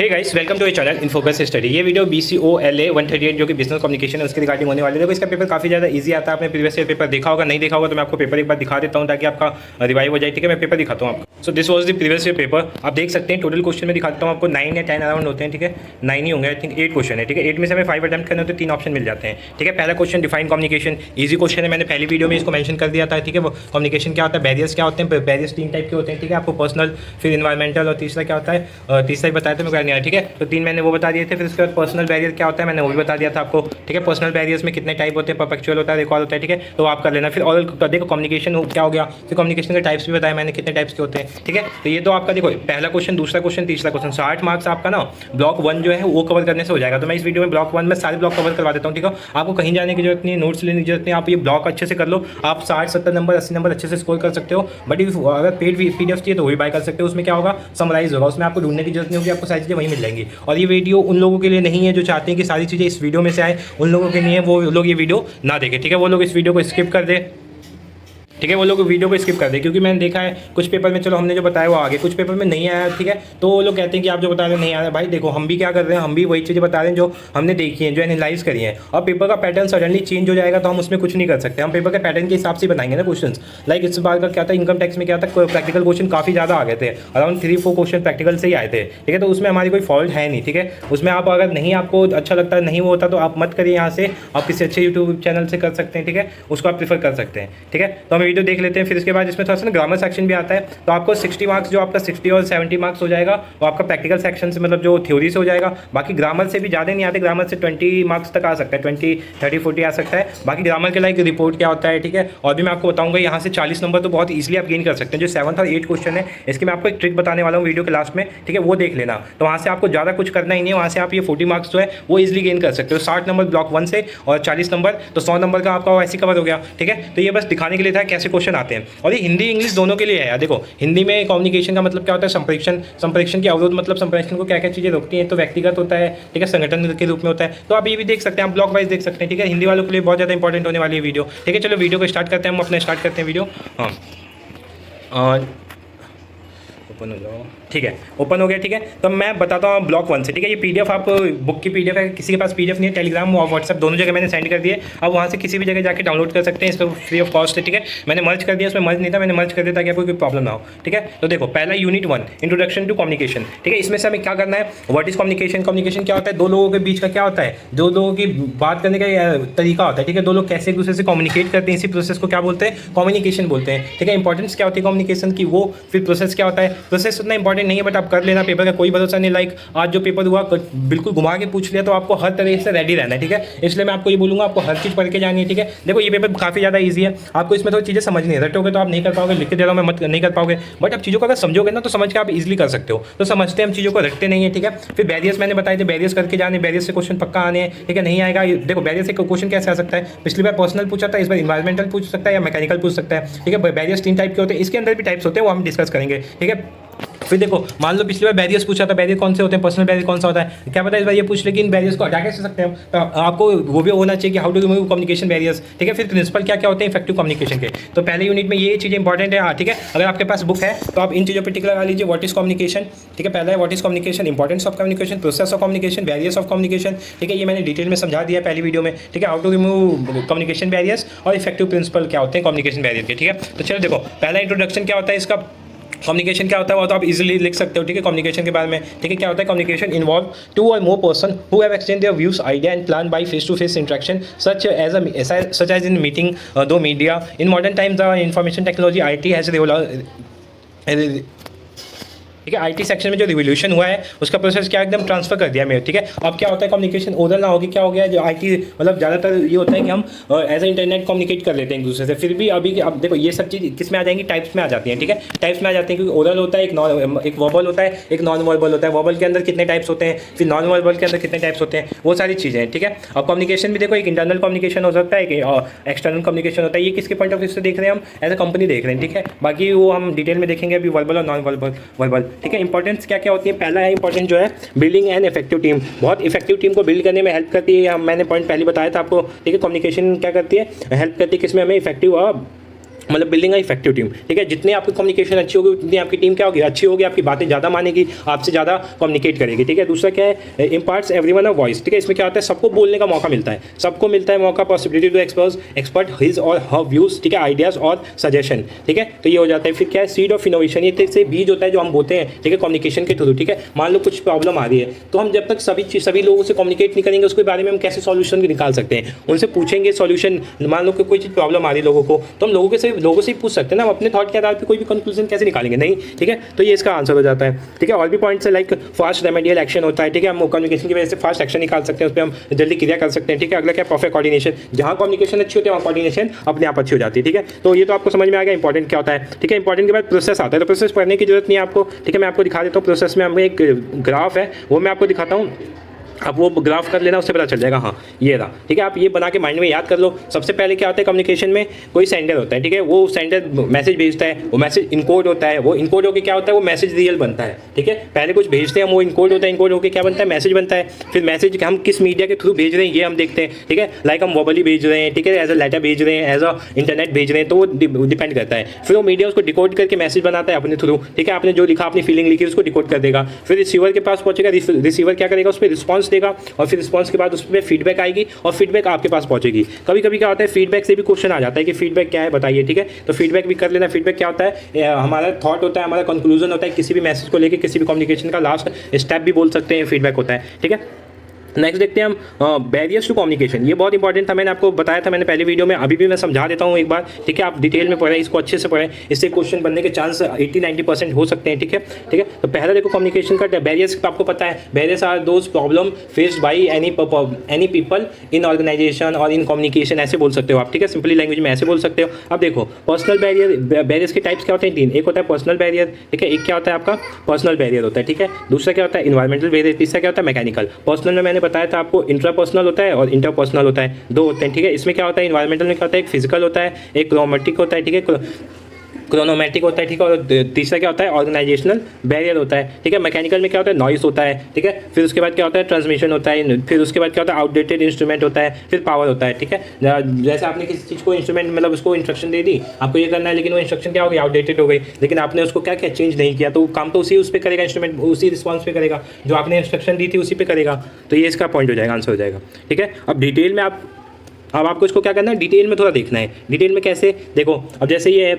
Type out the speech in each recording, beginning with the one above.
Hey guys, welcome to a channel in focus study. ये video BCOLA 138 जो कि business communication है उसके रिगार्डिंग होने वाले है। देखो इसका पेपर काफी ज़्यादा इजी आता है। आपने प्रीवियस ईयर पेपर देखा होगा, नहीं देखा होगा तो मैं आपको पेपर एक बार दिखा देता हूँ ताकि आपका रिवाइव हो जाए। ठीक है, मैं पेपर दिखाता हूँ आपको। So this was the previous year paper. आप देख सकते हैं टोटल क्वेश्चन में दिखाता हूँ आपको 9 या 10 अराउंड होते हैं। ठीक है, 9 ही होंगे, आई थिंक 8 क्वेश्चन है। ठीक है, 8 में से हमें 5 अटैम्प्ट करने होते हैं, 3 ऑप्शन मिल जाते हैं। ठीक है, पहला question define communication, easy question है। मैंने पहली वीडियो में इसको मेंशन कर दिया था। ठीक है, कम्युनिकेशन क्या होता है, बैरियर्स क्या होते हैं। बैरियर्स 3 टाइप के होते हैं। ठीक है, आपको पर्सनल, फिर इन्वायरमेंटल और तीसरा क्या होता है, तीसरा ही बताया था मैं नहीं आया। ठीक है, तो 3 मैंने वो बता दिए थे। फिर उसके बाद पर्सनल बैरियर क्या होता है मैंने वो भी बता दिया था आपको। ठीक है, पर्सनल बैरियर्स में कितने टाइप होते हैं, परपेचुअल होता है, रिकॉल होता है। ठीक है, तो आप कर लेना। फिर और देखो कम्युनिकेशन क्या हो गया, फिर कम्युनिकेशन के टाइप्स भी बताया मैंने कितने टाइप्स के होते हैं। ठीक है, तो ये तो आपका देखो पहला क्वेश्चन, दूसरा क्वेश्चन, तीसरा क्वेश्चन, 60 मार्क्स आपका ना ब्लॉक 1 जो है वो कवर करने से हो जाएगा। तो मैं इस वीडियो में ब्लॉक 1 में सारे ब्लॉक कवर करवा देता हूँ। ठीक है, आपको कहीं जाने की जरूरत नहीं है, नोट्स लेने की जरूरत नहीं है। आप ये ब्लॉक अच्छे से कर लो, आप 60-70 नंबर 80 नंबर अच्छे से स्कोर कर सकते हो। बट अगर पेड PDF चाहिए तो वही बाय कर सकते हो। उसमें क्या होगा, समराइज होगा, उसमें आपको ढूंढने की जरूरत नहीं होगी, आपको सारी चीज़ें वहीं मिल जाएंगी। और ये वीडियो उन लोगों के लिए नहीं है जो चाहते हैं कि सारी चीज़ें इस वीडियो में से आए, उन लोगों के लिए वो लोग ये वीडियो ना देखें। ठीक है, वो लोग इस वीडियो को स्किप कर दे। ठीक है, वो लोग वीडियो को स्किप कर दे, क्योंकि मैंने देखा है कुछ पेपर में चलो हमने जो बताया वो आगे, कुछ पेपर में नहीं आया। ठीक है, तो वो लोग कहते हैं कि आप जो बता रहे हैं नहीं आ रहा है। भाई देखो, हम भी क्या कर रहे हैं, हम भी वही चीज़ें बता रहे हैं जो हमने देखी है, जो एनालाइज करी है। और पेपर का पैटर्न सडनली चेंज हो जाएगा तो हम उसमें कुछ नहीं कर सकते। हम पेपर के पैटर्न के हिसाब से बनाएंगे ना क्वेश्चन। लाइक इस बार का क्या था, इनकम टैक्स में क्या था, प्रैक्टिकल क्वेश्चन काफ़ी ज़्यादा आ गए थे, अराउंड 3-4 क्वेश्चन प्रैक्टिकल से ही आए थे। ठीक है, तो उसमें हमारी कोई फॉल्ट है नहीं। ठीक है, उसमें आप अगर नहीं आपको अच्छा लगता है, नहीं वो होता तो आप मत करिए यहाँ से, आप किसी अच्छे यूट्यूब चैनल से कर सकते हैं। ठीक है, उसको आप प्रीफर कर सकते हैं। ठीक है, तो हम वीडियो देख लेते हैं। फिर इसके बाद इसमें थोड़ा सा ना ग्रामर सेक्शन भी आता है। तो आपको 60 मार्क्स, जो आपका 60 और 70 मार्क्स हो जाएगा वो आपका प्रैक्टिकल सेक्शन से, मतलब जो थ्योरी से हो जाएगा। बाकी ग्रामर से भी ज़्यादा नहीं आते, ग्रामर से 20 मार्क्स तक आ सकता है, 20, 30, 40 आ सकता है। बाकी ग्रामर के लाइक रिपोर्ट क्या होता है। ठीक है, और भी मैं आपको बताऊंगा। यहाँ से 40 नंबर तो बहुत ईजिली आप गेन कर सकते हैं। जो 7th और 8th क्वेश्चन है इसके मैं आपको एक ट्रिक बताने वाला हूँ वीडियो के लास्ट में। ठीक है, वो देख लेना। तो वहाँ से आपको ज़्यादा कुछ करना ही नहीं है, वहाँ से आप ये 40 मार्क्स जो है वो ईजिली गेन कर सकते हो। 60 नंबर ब्लॉक 1 से और 40 नंबर, तो 100 नंबर का आपका ऐसे कवर हो गया। ठीक है, तो ये बस दिखाने के लिए था कैसे क्वेश्चन आते हैं। और ये हिंदी इंग्लिश दोनों के लिए है। देखो हिंदी में कम्युनिकेशन का मतलब क्या होता है, संप्रेषण की अवरोध, मतलब संप्रेषण को क्या क्या चीज़ें रोकती हैं। तो व्यक्तिगत होता है, ठीक है, संगठन के रूप में होता है। तो आप ये भी देख सकते हैं, आप ब्लॉक वाइज देख सकते हैं। ठीक है, हिंदी वालों के लिए बहुत ज़्यादा इंपॉर्टेंट होने वाली है वीडियो। ठीक है, चलो वीडियो को स्टार्ट करते हैं, हम अपना स्टार्ट करते हैं वीडियो। हाँ, ओपन हो जाओ। ठीक है, ओपन हो गया। ठीक है, तो मैं बताता हूँ ब्लॉक 1 से। ठीक है, ये PDF आप बुक की PDF है, किसी के पास PDF नहीं है, टेलीग्राम और व्हाट्सएप दोनों जगह मैंने सेंड कर दिए। अब वहाँ से किसी भी जगह जाके डाउनलोड कर सकते हैं, इसको फ्री ऑफ कॉस्ट है। ठीक है, मैंने मर्ज कर दिया, उसमें मर्ज नहीं था, मैंने मर्ज कर दिया ताकि आपको कोई प्रॉब्लम ना हो। ठीक है, तो देखो पहला यूनिट 1 इंट्रोडक्शन टू कम्युनिकेशन। ठीक है, इसमें से हमें क्या करना है, व्हाट इज कम्युनिकेशन। कम्युनिकेशन क्या होता है, दो लोगों के बीच का क्या होता है, दो लोगों की बात करने का तरीका होता है। ठीक है, दो लोग कैसे एक दूसरे से कम्युनिकेट करते हैं, इसी प्रोसेस को क्या बोलते हैं, कम्युनिकेशन बोलते हैं। ठीक है, इंपॉर्टेंस क्या होती है कम्युनिकेशन की, वो फिर प्रोसेस क्या होता है। प्रोसेस उतना इंपॉर्टेंट नहीं है, बट आप कर लेना, पेपर का कोई भरोसा नहीं। लाइक आज जो पेपर हुआ बिल्कुल घुमा के पूछ लिया, तो आपको हर तरह से रेडी रहना है। ठीक है, इसलिए मैं आपको ये बोलूँगा, आपको हर चीज़ पढ़ के जानी है। ठीक है, देखो ये पेपर काफ़ी ज़्यादा ईजी है, आपको इसमें थोड़ी चीज़ें समझ नहीं रटोगे तो आप नहीं कर पाओगे, लिख के दे रहा हूँ मैं, मत नहीं कर पाओगे। बट आप चीज़ों को अगर समझोगे ना तो समझ के आप इजीली कर सकते हो। तो समझते हम चीज़ों को रटते नहीं है। ठीक है, फिर बैरियर्स मैंने बताए थे, बैरियर्स करके जाने, बैरियर्स से क्वेश्चन पक्का आने हैं। ठीक है, नहीं आएगा, देखो बैरियर से क्वेश्चन कैसे आ सकता है, पिछली बार पर्सनल पूछा था, इस बार इन्वायरमेंटल पूछ सकता है या मैकेनिकल पूछ सकता है। ठीक है, बैरियर्स 3 टाइप के होते हैं, इसके अंदर भी टाइप्स होते हैं, वो हम डिस्कस करेंगे। ठीक है, फिर देखो मान लो पिछली बार बैरियर्स पूछा था, बैरियर कौन से होते हैं, पर्सनल बैरियर कौन सा होता है, क्या पता इस बार ये पूछ, लेकिन बैरियर्स को हटा कैसे सकते हैं हम, तो आपको वो भी होना चाहिए कि how to remove communication barriers. ठीक है, फिर प्रिंसिपल क्या क्या होते हैं इफेक्टिव कम्युनिकेशन के। तो पहले यूनिट में ये चीज़ें इंपॉर्टेंट है। हाँ, ठीक है, अगर आपके पास बुक है तो आप इन चीज़ों पर टिक लगा लीजिए। What is communication. ठीक है, पहला है what is communication, importance of communication, process of communication, barriers of communication. ठीक है, ये मैंने डिटेल में समझा दिया पहली वीडियो में। ठीक है, how to remove communication barriers और इफेक्टिव प्रिंसिपल क्या होते हैं कम्युनिकेशन बैरियर के। ठीक है, तो चलो देखो पहला इंट्रोडक्शन क्या होता है इसका, कम्युनिकेशन क्या होता है वो तो आप इजीली लिख सकते हो। ठीक है, कम्युनिकेशन के बारे में। ठीक है, क्या होता है कम्युनिकेशन, इन्वॉल्व 2 और more person who have exchange their views, idea and plan by face to face interaction such as in meeting दो media. In modern times the information technology IT has ठीक है, IT सेक्शन में जो revolution हुआ है उसका process क्या एकदम ट्रांसफर कर दिया मेरे। ठीक है, अब क्या होता है कम्युनिकेशन ओरल ना होगी, क्या हो गया, जो IT मतलब ज़्यादातर ये होता है कि हम एज ए इंटरनेट कम्युनिकेट कर लेते हैं एक दूसरे से। फिर भी अभी अब देखो ये सब चीज़ किस में आ जाएंगी, टाइप्स में आ जाती हैं। ठीक है, टाइप्स में आ जाती हैं, क्योंकि ओरल होता है, एक वर्बल होता है, एक नॉन वर्बल होता है। वर्बल के अंदर कितने टाइप्स होते हैं, फिर नॉन वर्बल के अंदर कितने टाइप्स होते हैं, वो सारी चीज़ें। ठीक है, अब कम्युनिकेशन भी देखो, एक इंटरनल कम्युनिकेशन हो सकता है, एक एक्सटर्नल कम्युनिकेशन होता है। ये किसके पॉइंट ऑफ व्यू से देख रहे हैं हम, एज अ कंपनी देख रहे हैं। ठीक है, बाकी वो हम डिटेल में देखेंगे अभी वर्बल और नॉन वर्बल। ठीक है, इंपॉर्टेंस क्या क्या होती है, पहला है इंपॉर्टेंट जो है बिल्डिंग एन इफेक्टिव टीम। बहुत इफेक्टिव टीम को बिल्ड करने में हेल्प करती है, मैंने पॉइंट पहले बताया था आपको। ठीक है, कम्युनिकेशन क्या करती है, हेल्प करती है किसमें, हमें इफेक्टिव मतलब बिल्डिंग इफेक्टिव टीम, ठीक है। जितनी आपकी कम्युनिकेशन अच्छी होगी उतनी आपकी टीम क्या होगी, अच्छी होगी, आपकी बातें ज़्यादा मानेगी, आपसे ज़्यादा कम्युनिकेट करेगी, ठीक है। दूसरा क्या है, इम्पार्ट्स एवरीवन अ वॉइस, ठीक है। इसमें क्या होता है, सबको बोलने का मौका मिलता है, सबको मिलता है मौका, पॉसिबिलिटी टू एक्सपर्ट हिज और हर व्यूज़, ठीक है, आइडियाज़ और सजेशन, ठीक है। तो ये हो जाता है। फिर क्या है, सीड ऑफ इनोवेशन, ये से बीज होता है जो हम बोते हैं, ठीक है, कम्युनिकेशन के थ्रू, ठीक है। मान लो कुछ प्रॉब्लम आ रही है, तो हम जब तक सभी लोगों से कम्युनिकेट नहीं करेंगे उसके बारे में हम कैसे सॉल्यूशन निकाल सकते हैं, उनसे पूछेंगे सॉल्यूशन। मान लो कि कोई चीज़ प्रॉब्लम आ रही है लोगों को, तो हम लोगों से ही पूछ सकते हैं ना, हम अपने थॉट के आधार पर कोई भी कंक्लूजन कैसे निकालेंगे, नहीं, ठीक है। तो ये इसका आंसर हो जाता है, ठीक है। और भी पॉइंट्स है, लाइक फास्ट रेमेडियल एक्शन होता है, ठीक है। हम कम्युनिकेशन की वजह से फास्ट एक्शन निकाल सकते हैं, उस पर हम जल्दी क्रिया कर सकते हैं, ठीक है। अगला क्या, परफेक्ट कोऑर्डिनेशन, जहाँ कम्युनिकेशन अच्छी होती है वहाँ कोऑर्डिनेशन अपने आप अच्छी हो जाती है, ठीक है। तो ये तो आपको समझ में आ गया इंपॉर्टेंट क्या होता है, ठीक है। इंपॉर्टेंट के बाद प्रोसेस आता है, तो प्रोसेस पढ़ने की जरूरत नहीं है आपको, ठीक है। मैं आपको दिखा देता हूँ, प्रोसेस में हमें एक ग्राफ है वो मैं आपको दिखाता हूँ, अब वो ग्राफ कर लेना, उससे पता चल जाएगा। हाँ, ये रहा, ठीक है। आप ये बना के माइंड में याद कर लो। सबसे पहले क्या होता है, कम्युनिकेशन में कोई सेंडर होता है, ठीक है। वो सेंडर मैसेज भेजता है, वो मैसेज इनकोड होता है, वो इनकोड होकर क्या होता है, वो मैसेज रियल बनता है, ठीक है। पहले कुछ भेजते हैं हम, वो इनकोड होता है, इनकोड होकर क्या बनता है, मैसेज बनता है। फिर मैसेज हम किस मीडिया के थ्रू भेज रहे हैं ये हम देखते हैं, ठीक है। लाइक हम वर्बली भेज रहे हैं, ठीक है, एज अ लेटर भेज रहे हैं, एज अ इंटरनेट भेज रहे हैं, तो वो डिपेंड करता है। फिर वो मीडिया उसको डिकोड करके मैसेज बनाता है अपने थ्रू, ठीक है। आपने जो लिखा, अपनी फीलिंग लिखी, उसको डिकोड कर देगा। फिर रिसीवर के पास पहुंचेगा, रिसीवर क्या करेगा, उस पर रिस्पॉन्स देगा, और फिर रिस्पॉन्स के बाद उस पर फीडबैक आएगी और फीडबैक आपके पास पहुंचेगी। कभी कभी क्या होता है, फीडबैक से भी क्वेश्चन आ जाता है कि फीडबैक क्या है बताइए, ठीक है। तो फीडबैक भी कर लेना। फीडबैक क्या होता है, हमारा थॉट होता है, हमारा कंक्लूजन होता है किसी भी मैसेज को लेकर, किसी भी कम्युनिकेशन का लास्ट स्टेप भी बोल सकते हैं, फीडबैक होता है, ठीक है। नेक्स्ट देखते हैं हम बैरियर्स टू कम्युनिकेशन। ये बहुत इंपॉर्टेंट था, मैंने आपको बताया था मैंने पहले वीडियो में, अभी भी मैं समझा देता हूँ एक बार, ठीक है। आप डिटेल में पढ़ें, इसको अच्छे से पढ़ें, इससे क्वेश्चन बनने के चांस 80-90% हो सकते हैं, ठीक है, ठीक है। तो पहला देखो कम्युनिकेशन का बैरियर्स, आपको पता है, barriers are those problem faced by any people in organisation और इन कम्युनिकेशन, ऐसे बोल सकते हो आप, ठीक है। सिंपली लैंग्वेज में ऐसे बोल सकते हो। अब देखो पर्सनल बैरियर्स के टाइप्स क्या होते हैं, 3। एक होता है पर्सनल बैरियर, ठीक है। एक क्या होता है आपका पर्सनल बैरियर होता है, ठीक है। दूसरा क्या होता है इन्वायरमेंटल बैरियर, तीसरा क्या होता है मैकेनिकल। पर्सनल में मैंने बताया था आपको, इंट्रापर्सनल होता है और इंटरपर्सनल होता है, 2 होते हैं, ठीक है। इसमें क्या होता है, इन्वायरमेंटल में क्या होता है, एक फिजिकल होता है, एक क्रोमेटिक होता है, ठीक है, क्रोनोमेट्रिक होता है, ठीक है। और तीसरा क्या होता है, ऑर्गेनाइजेशनल बैरियर होता है, ठीक है। मैकेनिकल में क्या होता है, नॉइस होता है, ठीक है। फिर उसके बाद क्या होता है, ट्रांसमिशन होता है। फिर उसके बाद क्या होता है, आउटडेटेड इंस्ट्रूमेंट होता है। फिर पावर होता है, ठीक है। जैसे आपने किसी चीज़ को इंस्ट्रूमेंट, मतलब उसको इंस्ट्रक्शन दे दी, आपको ये करना है, लेकिन वो इंस्ट्रक्शन क्या हो गई, आउटडेटेड हो गई, लेकिन आपने उसको क्या किया, चेंज नहीं किया, तो काम तो उसी उस पर करेगा, इंस्ट्रूमेंट उसी रिस्पॉन्स पे करेगा, जो आपने इंस्ट्रक्शन दी थी उसी पे करेगा। तो ये इसका पॉइंट हो जाएगा, आंसर हो जाएगा, ठीक है। अब डिटेल में अब आपको इसको क्या करना है, डिटेल में थोड़ा देखना है। डिटेल में कैसे, देखो अब जैसे ये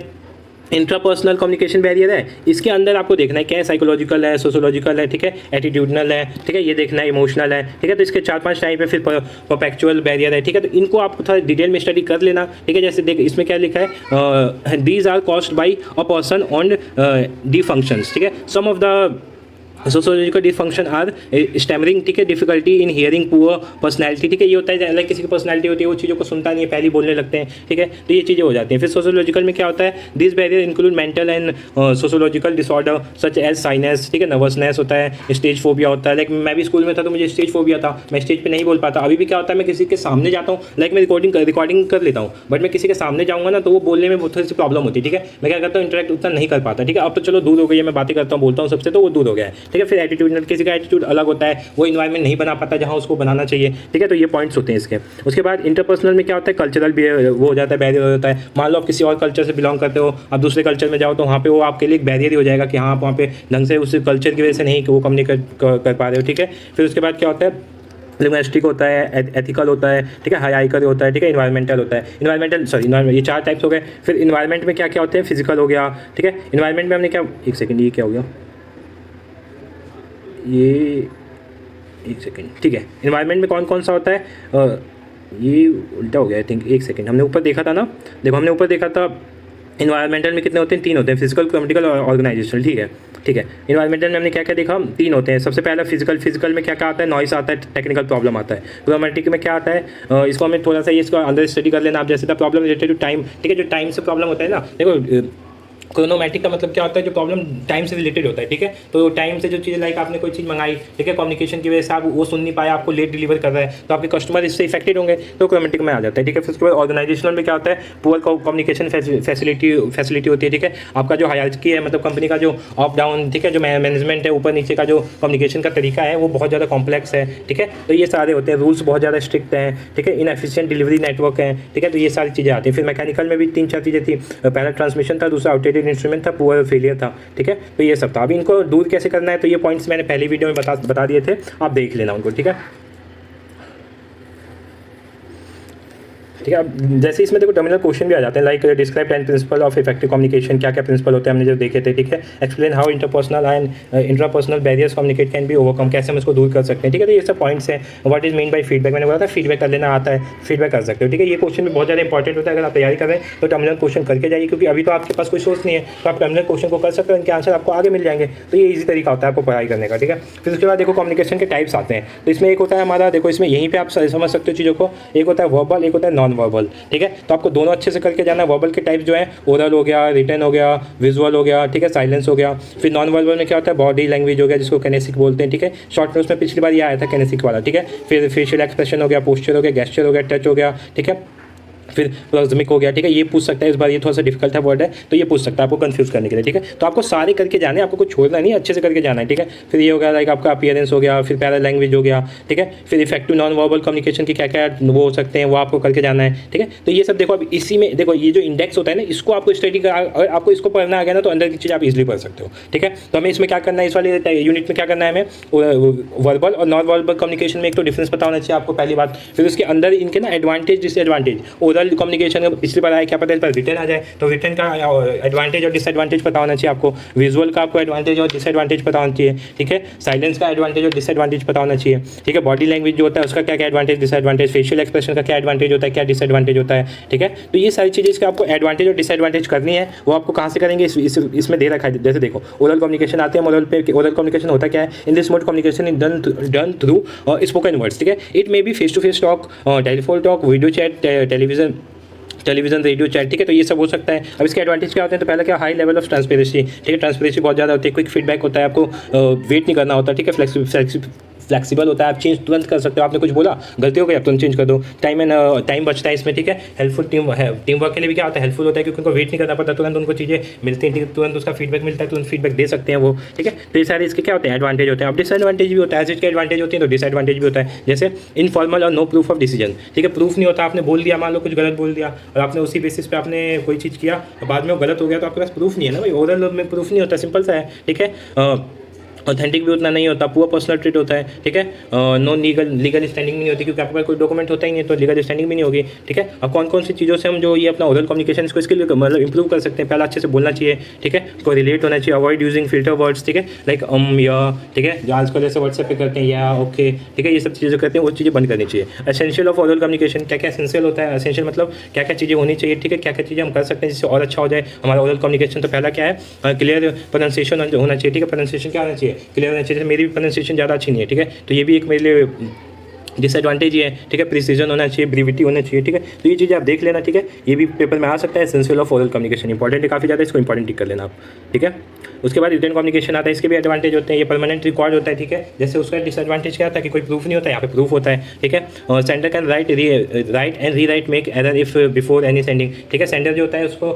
इंट्रापर्सनल कम्युनिकेशन बैरियर है, इसके अंदर आपको देखना है क्या है, साइकोलॉजिकल है, सोशोलॉजिकल है, ठीक है, एटीट्यूडनल है, ठीक है, ये देखना है, इमोशनल है, ठीक है। तो इसके 4-5 टाइप है। फिर परपेचुअल बैरियर है, ठीक है। तो इनको आपको थोड़ा डिटेल में स्टडी कर लेना, ठीक है। जैसे देख इसमें क्या लिखा है, these are caused by a person on the functions, ठीक है। Some of the sociological dysfunction are stammering, ठीक है, difficulty in hearing, poor personality, ठीक है। ये होता है लाइक किसी की पर्सनैलिटी होती है, वो चीज़ों को सुनता नहीं है, पहले बोलने लगते हैं, ठीक है। तो ये चीज़ें हो जाती हैं। फिर सोशोलॉजिकल में क्या होता है, this barrier include mental and sociological disorder such as shyness, ठीक है, नर्वसनेस होता है, स्टेज फोबिया होता है। लाइक मैं भी स्कूल में था तो मुझे स्टेज फोबिया था, मैं स्टेज पर नहीं बोल पाता। अभी भी क्या होता है, मैं किसी के सामने जाता हूँ, लाइक मैं रिकॉर्डिंग कर लेता हूँ, बट मैं किसी के सामने जाऊँगा ना तो वो बोलने में बहुत थोड़ी सी प्रॉब्लम होती है, ठीक है। मैं क्या करता हूँ, इंटरेक्ट उतना नहीं कर पाता, ठीक है। अब तो चलो दूर हो गई है, मैं बातें करता हूँ, बोलता हूँ सबसे, तो वो दूर हो गया है, ठीक है। फिर एटीट्यूड, किसी का एटीट्यूड अलग होता है, वो इन्वायरमेंट नहीं बना पाता जहाँ उसको बनाना चाहिए, ठीक है। तो ये पॉइंट्स होते हैं इसके। उसके बाद इंटरपर्सनल में क्या होता है, कल्चरल वो हो जाता है, बैरियर हो जाता है। मान लो आप किसी और कल्चर से बिलोंग करते हो, आप दूसरे कल्चर में जाओ तो वहाँ पे वो आपके लिए एक बैरियर ही हो जाएगा कि हाँ आप वहाँ पे ढंग से उस कल्चर की वजह से नहीं वो कम्युनिकेट कर पा रहे हो, ठीक है। फिर उसके बाद क्या होता है, लिंग्विस्टिक होता है, एथिकल होता है, ठीक है, हायरार्किकल होता है, ठीक है, इन्वायरमेंटल होता है। इन्वायरमेंट, ये 4 टाइप्स हो गए। फिर इन्वायरमेंट में क्या क्या होते हैं, फिजिकल हो गया, ठीक है। इन्वायरमेंट में हमने क्या, एक सेकंड, ये क्या हो गया, ये एक सेकेंड, ठीक है। इन्वायरमेंट में कौन कौन सा होता है, ये उल्टा हो गया आई थिंक, एक सेकेंड, हमने ऊपर देखा था ना, देखो हमने ऊपर देखा था इन्वायरमेंटल में कितने होते हैं, 3 होते हैं, फिजिकल, क्रोमेटिकल और ऑर्गेनाइजेशनल, ठीक है, ठीक है। इन्वायरमेंटल में हमने क्या क्या देखा, 3 होते हैं। सबसे पहला फिजिकल में क्या क्या आता है, नॉइस आता है, टेक्निकल प्रॉब्लम आता है। क्रोमेटिक में क्या आता है, इसको हमें थोड़ा सा इसको अंदर स्टडी कर लेना आप, जैसे the problem related to time, ठीक है, जो टाइम से प्रॉब्लम होता है ना, देखो क्रोनोमेट्रिक का मतलब क्या होता है, जो प्रॉब्लम टाइम से रिलेटेड होता है, ठीक है। तो टाइम से जो चीज़ लाइक आपने कोई चीज़ मंगाई, ठीक है, कम्युनिकेशन की वजह से आप वो सुन नहीं पाए, आपको लेट डिलीवर कर रहा है, तो आपके कस्टमर इससे इफेक्टेड होंगे, तो क्रोनोमेट्रिक में आ जाता है, ठीक है। फिर उसके बाद ऑर्गेनाइजेशनल में क्या होता है, पुअर कम्युनिकेशन फैसिलिटी होती है, ठीक है। आपका जो हायरार्की है, मतलब कंपनी का जो अप डाउन, ठीक है, जो मैनेजमेंट है, ऊपर नीचे का जो कम्युनिकेशन का तरीका है वो बहुत ज़्यादा कॉम्प्लेक्स है, ठीक है। तो ये सारे होते हैं, रूल्स बहुत ज़्यादा स्ट्रिक्ट हैं, ठीक है, इनएफिशिएंट डिलीवरी नेटवर्क है, ठीक है। तो ये सारी चीज़ें आती हैं। फिर मैकेनिकल में भी 3-4 चीज़ें थी, पहला ट्रांसमिशन था, दूसरा आउटडेटेड इंस्ट्रूमेंट था, पुअर फेलियर था, ठीक है। तो ये सब था। अभी इनको दूर कैसे करना है, तो ये पॉइंट्स मैंने पहली वीडियो में बता दिए थे, आप देख लेना उनको, ठीक है। ठीक है। अब जैसे इसमें देखो टर्मिनल क्वेश्चन भी आ जाते हैं, like describe 10 principle of effective communication, क्या क्या प्रिंसिपल होते हैं हमने जो देखे थे, ठीक है। Explain how interpersonal and intrapersonal barriers communicate can be overcome, कैसे हम इसको दूर कर सकते हैं, ठीक है। तो ये सब पॉइंट्स हैं। What is mean by feedback, मैंने बोला था फीडबैक कर लेना आता है, फीडबैक कर सकते हो, ठीक है। ये क्वेश्चन भी बहुत ज़्यादा इंपॉर्टेंट होता है, अगर आप तैयारी कर रहे हैं तो टर्मिनल क्वेश्चन करके जाइए, क्योंकि अभी तो आपके पास कोई सोर्स नहीं है, तो आप टर्मिनल क्वेश्चन को कर सकते हो, इनके आंसर आपको आगे मिल जाएंगे। तो ये ईजी तरीका होता है आपको पढ़ाई करने का, ठीक है। फिर उसके बाद देखो कम्युनिकेशन के टाइप्स आते हैं। तो इसमें एक होता है हमारा, देखो इसमें यहीं पर आप समझ सकते हो चीज़ों को, एक होता है वर्बल, एक होता है नॉन वर्बल, ठीक है। तो आपको दोनों अच्छे से करके जाना है। वर्बल के टाइप जो है, ओरल हो गया, रिटन हो गया, विजुअल हो गया, ठीक है, साइलेंस हो गया। फिर नॉन वर्बल में क्या होता है, बॉडी लैंग्वेज हो गया, जिसको किनेसिक बोलते हैं, ठीक है। शॉर्ट में उसमें पिछली बार ये आया था किनेसिक वाला, ठीक है। फिर फेशियल एक्सप्रेशन हो गया, पोस्चर हो गया, गेस्चर हो गया, टच हो गया, ठीक है। फिर प्रोक्सिमिक हो गया, ठीक है। ये पूछ सकता है, इस बार ये थोड़ा सा डिफिकल्ट है वर्ड है, तो ये पूछ सकता है आपको कंफ्यूज करने के लिए, ठीक है। तो आपको सारे करके जाने, आपको कुछ छोड़ना नहीं, अच्छे से करके जाना है, ठीक है। फिर ये हो गया लाइक आपका अपीयरेंस हो गया, फिर पैरा लैंग्वेज हो गया, ठीक है। फिर इफेक्टिव नॉन वर्बल कम्युनिकेशन की क्या क्या वो हो सकते हैं, वो आपको करके जाना है, ठीक है। तो ये सब देखो, अब इसी में देखो ये जो इंडेक्स होता है ना, इसको आपको स्टडी कर, अगर आपको इसको पढ़ना आ गया ना, तो अंदर की चीज़ आप इजिली पढ़ सकते हो, ठीक है। तो हमें इसमें क्या करना है, इस वाले यूनिट में क्या करना है, हमें वर्बल और नॉन वर्बल कम्युनिकेशन में एक तो डिफरेंस पता होना चाहिए आपको, पहली बात। फिर उसके अंदर इनके ना एडवांटेज डिसएडवांटेज, ओरल कम्युनिकेशन पिछली बार आया, क्या पता इस पर रिटर्न आ जाए, तो रिटर्न का एडवांटेज और डिसएडवांटेज पता होना चाहिए आपको। विजुअल का आपको एडवांटेज और डिसएडवांटेज पता होना चाहिए, ठीक है। साइलेंस का एडवांटेज और डिसएडवांटेज पता होना चाहिए, ठीक है। बॉडी लैंग्वेज जो होता है उसका क्या क्या एडवांटेज डिसएडवांटेज, फेशियल एक्सप्रेशन का क्या एडवांटेज होता है, क्या डिसएडवांटेज होता है, ठीक है। तो ये सारी चीज़ें इसका आपको एडवांटेज और डिसएडवांटेज करनी है, वो आपको कहाँ से करेंगे, इसमें दे रखा है। जैसे देखो ओरल कम्युनिकेशन आते हैं, ओरल कम्युनिकेशन होता क्या है, in this mode communication is done through spoken words, ठीक है। It may be face to face talk, telephone talk, video chat, television, radio chat, ठीक है। तो ये सब हो सकता है। अब इसके एडवांटेज क्या होते हैं, तो पहले क्या, हाई लेवल ऑफ ट्रांसपेरेंसी, ठीक है। ट्रांसपेरेंसी बहुत ज़्यादा होती है, क्विक फीडबैक होता है, आपको वेट नहीं करना होता, ठीक है। फ्लेक्सिबल होता है, आप चेंज तुरंत कर सकते हो। आपने कुछ बोला, गलती हो गई, आप तुरंत चेंज कर दो। टाइम बचता है इसमें, ठीक है। हेल्पफुल टीम वर्क के लिए भी क्या होता है, हेल्पफुल होता है, क्योंकि उनको वेट नहीं करना पड़ता, तुरंत उनको चीज़ें मिलती हैं, ठीक है। तुरंत उसका फीडबैक मिलता है, तुरंत फीडबैक दे सकते हैं वो, ठीक है। तो ये सारे इसके क्या होते हैं, एडवांटेज होते हैं। अब डिसएडवांटेज भी होता है, इसके एडवांटेज होते हैं तो डिसएडवांटेज भी होता है। जैसे इनफॉर्मल और नो प्रूफ ऑफ डिसीजन, ठीक है। प्रूफ नहीं होता, आपने बोल दिया, मान लो कुछ गलत बोल दिया और आपने उसी बेसिस पे आपने कोई चीज़ किया, बाद में वो गलत हो गया, तो आपके पास प्रूफ नहीं है ना भाई। ओरल में प्रूफ नहीं होता, सिंपल सा है, ठीक है। ऑथेंटिक भी उतना नहीं होता, पूरा पर्सनल ट्रीट होता है, ठीक है। नो लीगल स्टैंडिंग भी नहीं होती, क्योंकि आपके पास कोई डॉक्यूमेंट होता ही नहीं, तो लीगल स्टैंडिंग भी नहीं होगी, ठीक है। अब कौन कौन सी चीज़ों से हम जो ये अपना ओरल कम्युनिकेशन इसको इसके लिए मतलब इंप्रूव कर सकते हैं, पहला अच्छे से बोलना चाहिए, ठीक है। उसको रिलेट होना चाहिए, अवॉइड यूजिंग फिल्टर वर्ड्स, ठीक है, लाइक या, ठीक है, जो आजकल ऐसे व्हाट्सएप पे करते हैं या ओके, ठीक है। ये सब चीज़ें करते हैं, वो चीज़ें बंद करनी चाहिए। एसेंशियल ऑफ ओरल कम्युनिकेशन, क्या क्या एसेंशियल होता है, एसेंशियल मतलब क्या क्या चीज़ें होनी चाहिए, ठीक है, क्या क्या चीज़ें हम कर सकते हैं जिससे और अच्छा हो जाए हमारा ओरल कम्युनिकेशन। तो पहला क्या है, क्लियर प्रोनाउंसिएशन होना चाहिए, ठीक है। प्रोनाउंसिएशन क्या होना चाहिए, क्लियर होना चाहिए। मेरी भी प्रोनाउंसिएशन ज़्यादा अच्छी नहीं है, ठीक है। तो ये भी एक मेरे लिए डिसएडवांटेज ही है, ठीक है। प्रिसीजन होना चाहिए, ब्रीविटी होना चाहिए, ठीक है। तो ये चीज़ें आप देख लेना, ठीक है। ये भी पेपर में आ सकता है। Essential of oral communication important है काफ़ी ज़्यादा, इसको इंपॉर्टेंट टिक कर लेना आप, ठीक है। उसके बाद रिटन कम्युनिकेशन आता है, इसके भी एडवांटेज होते हैं, ये परमानेंट रिकॉर्ड होता है, ठीक है। जैसे उसका डिसएडवांटेज क्या था कि कोई प्रूफ नहीं होता, यहाँ पे प्रूफ होता है, ठीक है। Sender can write and re right make error if before any sending, ठीक है। सेंडर जो होता है उसको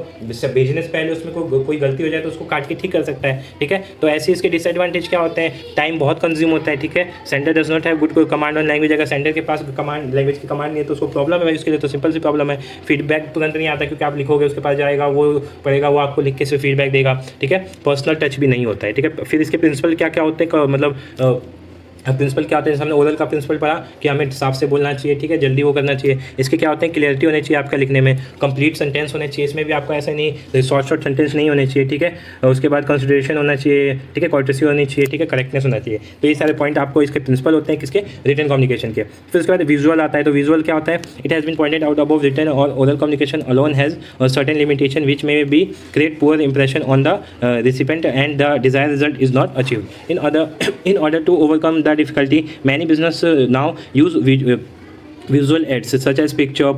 भेजने से पहले उसमें कोई गलती हो जाए तो उसको काट के ठीक कर सकता है, ठीक है। तो ऐसे इसके डिसएडवांटेज क्या होते हैं, टाइम बहुत कंज्यूम होता है, ठीक है। Sender does not have good command on language, अगर सेंडर के पास कमांड लैंग्वेज की कमांड नहीं है तो उसको प्रॉब्लम है भाई, उसके लिए तो सिंपल सी प्रॉब्लम है। फीडबैक तुरंत नहीं आता, क्योंकि आप लिखोगे उसके पास जाएगा, वो पढ़ेगा, वो आपको लिख के से फीडबैक देगा, ठीक है। पर्सनल टच भी नहीं होता है, ठीक है। फिर इसके प्रिंसिपल क्या क्या होते हैं, मतलब प्रिंसिपल क्या होते हैं, हमने ओरल का प्रिंसिपल पढ़ा कि हमें साफ से बोलना चाहिए, ठीक है, जल्दी वो करना चाहिए। इसके क्या होते हैं, क्लियरिटी होनी चाहिए आपका लिखने में, कंप्लीट सेंटेंस होने चाहिए, इसमें भी आपको ऐसा नहीं शॉर्ट सेंटेंस नहीं होने चाहिए, ठीक है। उसके बाद कंसिडरेशन होना चाहिए, ठीक है, कॉर्टेसी होनी चाहिए, ठीक है, करेक्टनेस होना चाहिए। तो ये सारे पॉइंट आपको इसके प्रिंसिपल होते हैं किसके, रिटन कम्युनिकेशन के। फिर उसके बाद विजुअल आता है, तो विजुअल क्या होता है, it has been pointed out above written और oral communication alone has certain limitation which may be create poor impression on the recipient and the desired result is not achieved. In order to overcome the difficulty many business now use visual aids such as picture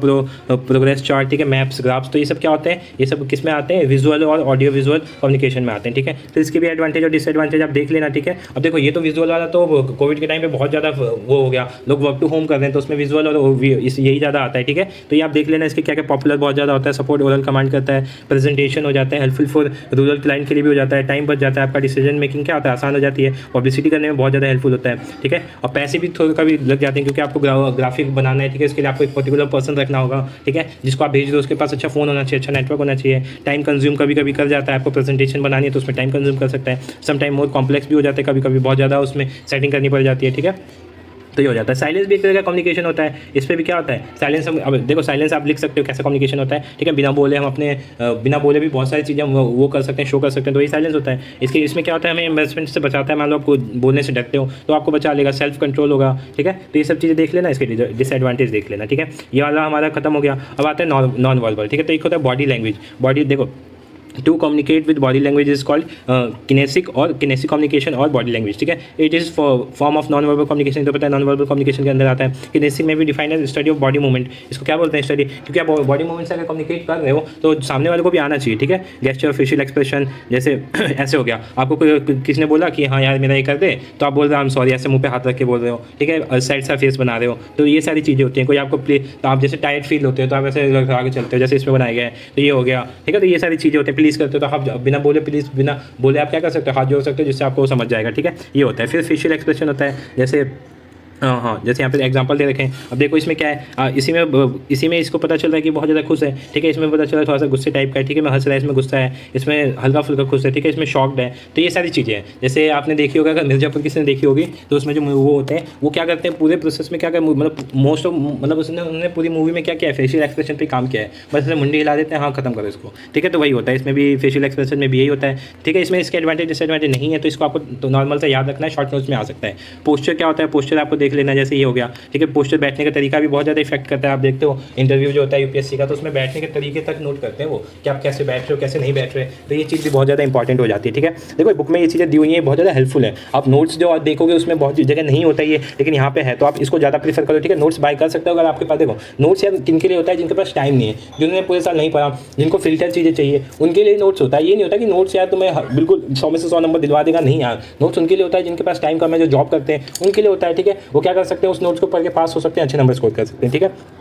progress chart, ठीक है, maps, graphs, तो ये सब क्या होते हैं, ये सब किस में आते हैं, विजुअल और ऑडियो विजुअल कम्युनिकेशन में आते हैं, ठीक है। तो इसके भी एडवांटेज और डिसएडवांटेज आप देख लेना, ठीक है। अब देखो ये तो विजुअल वाला तो कोविड के टाइम पे बहुत ज़्यादा वो हो गया, लोग वर्क टू होम कर रहे हैं तो उसमें विजुअल और यही ज़्यादा आता है, ठीक है। तो ये आप देख लेना, इसके क्या क्या पॉपुलर बहुत ज़्यादा होता है, सपोर्ट ओरल कमांड करता है, प्रेजेंटेशन हो जाता है, हेल्पफुल फॉर रूरल क्लाइंट के लिए भी हो जाता है, टाइम बच जाता है, आपका डिसीजन मेकिंग क्या होता है, आसान हो जाती है, पब्लिसिटी करने में बहुत ज़्यादा हेल्पफुल होता है, ठीक है। और पैसे भी थोड़ा कभी लग जाते हैं क्योंकि आपको ग्राफिक बनाना है, ठीक है, इसके लिए आपको एक पर्टिकुलर पर्सन रखना होगा, ठीक है, जिसको आप भेज दो, उसके पास अच्छा फोन होना चाहिए, अच्छा नेटवर्क होना चाहिए, टाइम कंज्यूम कभी कभी कर जाता है, आपको प्रेजेंटेशन बनानी है तो उसमें टाइम कंज्यूम कर सकता है, सम टाइम मोर कॉम्प्लेक्स भी हो जाता है, कभी कभी बहुत ज़्यादा उसमें सेटिंग करनी पड़ जाती है, ठीक है। तो ये हो जाता है। साइलेंस भी एक तरह का कम्युनिकेशन होता है, इस पर भी क्या होता है साइलेंस, अब देखो साइलेंस आप लिख सकते हो कैसा कम्युनिकेशन होता है, ठीक है, बिना बोले हम अपने बिना बोले भी बहुत सारी चीज़ें हम वो कर सकते हैं, शो कर सकते हैं, तो ये साइलेंस होता है। इसमें क्या होता है, हमें इन्वेस्टमेंट से बचाता है, मान लो आपको बोलने से डरते हो तो आपको बचा लेगा, सेल्फ कंट्रोल होगा, ठीक है। तो ये सब चीज़ें देख लेना, इसके डिसएडवांटेज देख लेना, ठीक है। ये वाला हमारा खत्म हो गया। अब आता है नॉन वर्बल, ठीक है। तो एक होता है बॉडी लैंग्वेज, बॉडी देखो to communicate with body language is called kinesic और किनेसिक कम्युनिकेशन और बॉडी लैंग्वेज, ठीक है। It is form of non verbal communication, तो पता है नॉन वर्बल कम्युनिकेशन के अंदर आता है। किनेसिक में भी डिफाइन है स्टडी ऑफ बॉडी मूवमेंट, इसको क्या बोलते हैं स्टडी, क्योंकि आप बॉडी मूवमेंट से अगर कम्युनिकेट कर रहे हो तो सामने वाले को भी आना चाहिए, ठीक है। गेस्चर, फेशियल एक्सप्रेशन, जैसे ऐसे हो गया, आपको किसी ने बोला कि हाँ यार मेरा ये कर दे, तो आप बोल रहे हो आई एम सॉरी, ऐसे मुंह पे हाथ रख के बोल रहे हो, ठीक है, साइड सा फेस बना रहे हो, तो ये सारी चीज़ें होती हैं। कोई आपको तो आप जैसे टायर्ड फील होते हो तो आप ऐसे आगे चलते हो, जैसे इसमें बनाया गया है, तो ये हो गया, ठीक है। तो ये सारी चीज़ें होती हैं, प्लीज़ करते हो तो आप बिना बोले प्लीज़, बिना बोले आप क्या कर सकते हो, हाथ जोड़ सकते हो, जिससे आपको समझ जाएगा, ठीक है। ये होता है। फिर फेशियल एक्सप्रेशन होता है, जैसे हाँ, जैसे यहाँ पे एग्जांपल दे रखे हैं। अब देखो इसमें क्या है, इसी में इसको पता चल रहा है कि बहुत ज़्यादा खुश है, ठीक है। इसमें पता चला थोड़ा सा गुस्से टाइप का है, ठीक है, मैं हंस रहा है, इसमें गुस्सा है, इसमें हल्का फुल्का खुश है, ठीक है, इसमें शॉक्ड है। तो ये सारी चीज़ें हैं। जैसे आपने देखी होगा, अगर मिर्जापुर किसी ने देखी होगी तो उसमें जो वो होते हैं वो क्या करते हैं पूरे प्रोसेस में, क्या कर मतलब मोस्ट ऑफ मतलब उन्होंने पूरी मूवी में क्या किया है, फेशियल एक्सप्रेशन पर काम किया है, बस इसमें मुंडी हिला देते हैं, हाँ खत्म करो इसको, ठीक है। तो वही होता है, इसमें भी फेशियल एक्सप्रेशन में भी यही होता है, ठीक है। इसमें इसके एडवांटेज डिसएडवांटेज नहीं है, तो इसको आपको तो नॉर्मल से याद रखना है, शॉर्ट नोट्स में आ सकता है। पोस्चर क्या होता है, पोस्चर आपको देख लेना, जैसे ये हो गया, ठीक है। पोस्टर बैठने का तरीका भी बहुत ज़्यादा इफेक्ट करता है। आप देखते हो इंटरव्यू जो होता है यूपीएससी का, तो उसमें बैठने के तरीके तक नोट करते हैं वो, कि आप कैसे बैठ रहे हो, कैसे नहीं बैठ रहे, तो ये चीज़ भी बहुत ज़्यादा इंपॉर्टेंट हो जाती है, ठीक है। देखो बुक में ये चीज़ें दी हुई हैं, बहुत ज़्यादा हेल्पफुल है। आप नोट्स जो आप देखोगे उसमें बहुत जगह नहीं होता है ये, लेकिन यहाँ पे है, तो आप इसको ज़्यादा प्रीफर करो, ठीक है। नोट्स बाय कर सकते हो अगर आपके पास। देखो नोट्स यार किन के लिए होता है, जिनके पास टाइम नहीं है, जिन्होंने पूरे साल नहीं पढ़ा, जिनको फिल्टर चीज़ें चाहिए, उनके लिए नोट्स होता है। ये नहीं होता कि नोट्स यार तुम्हें बिल्कुल 100 में से 100 नंबर दिलवा देगा, नहीं यार। नोट्स उनके लिए होता है जिनके पास टाइम कम है, जो जॉब करते हैं, उनके लिए होता है, ठीक है। वो क्या कर सकते हैं, उस नोट्स को पढ़ के पास हो सकते हैं, अच्छे नंबर स्कोर कर सकते हैं, ठीक है।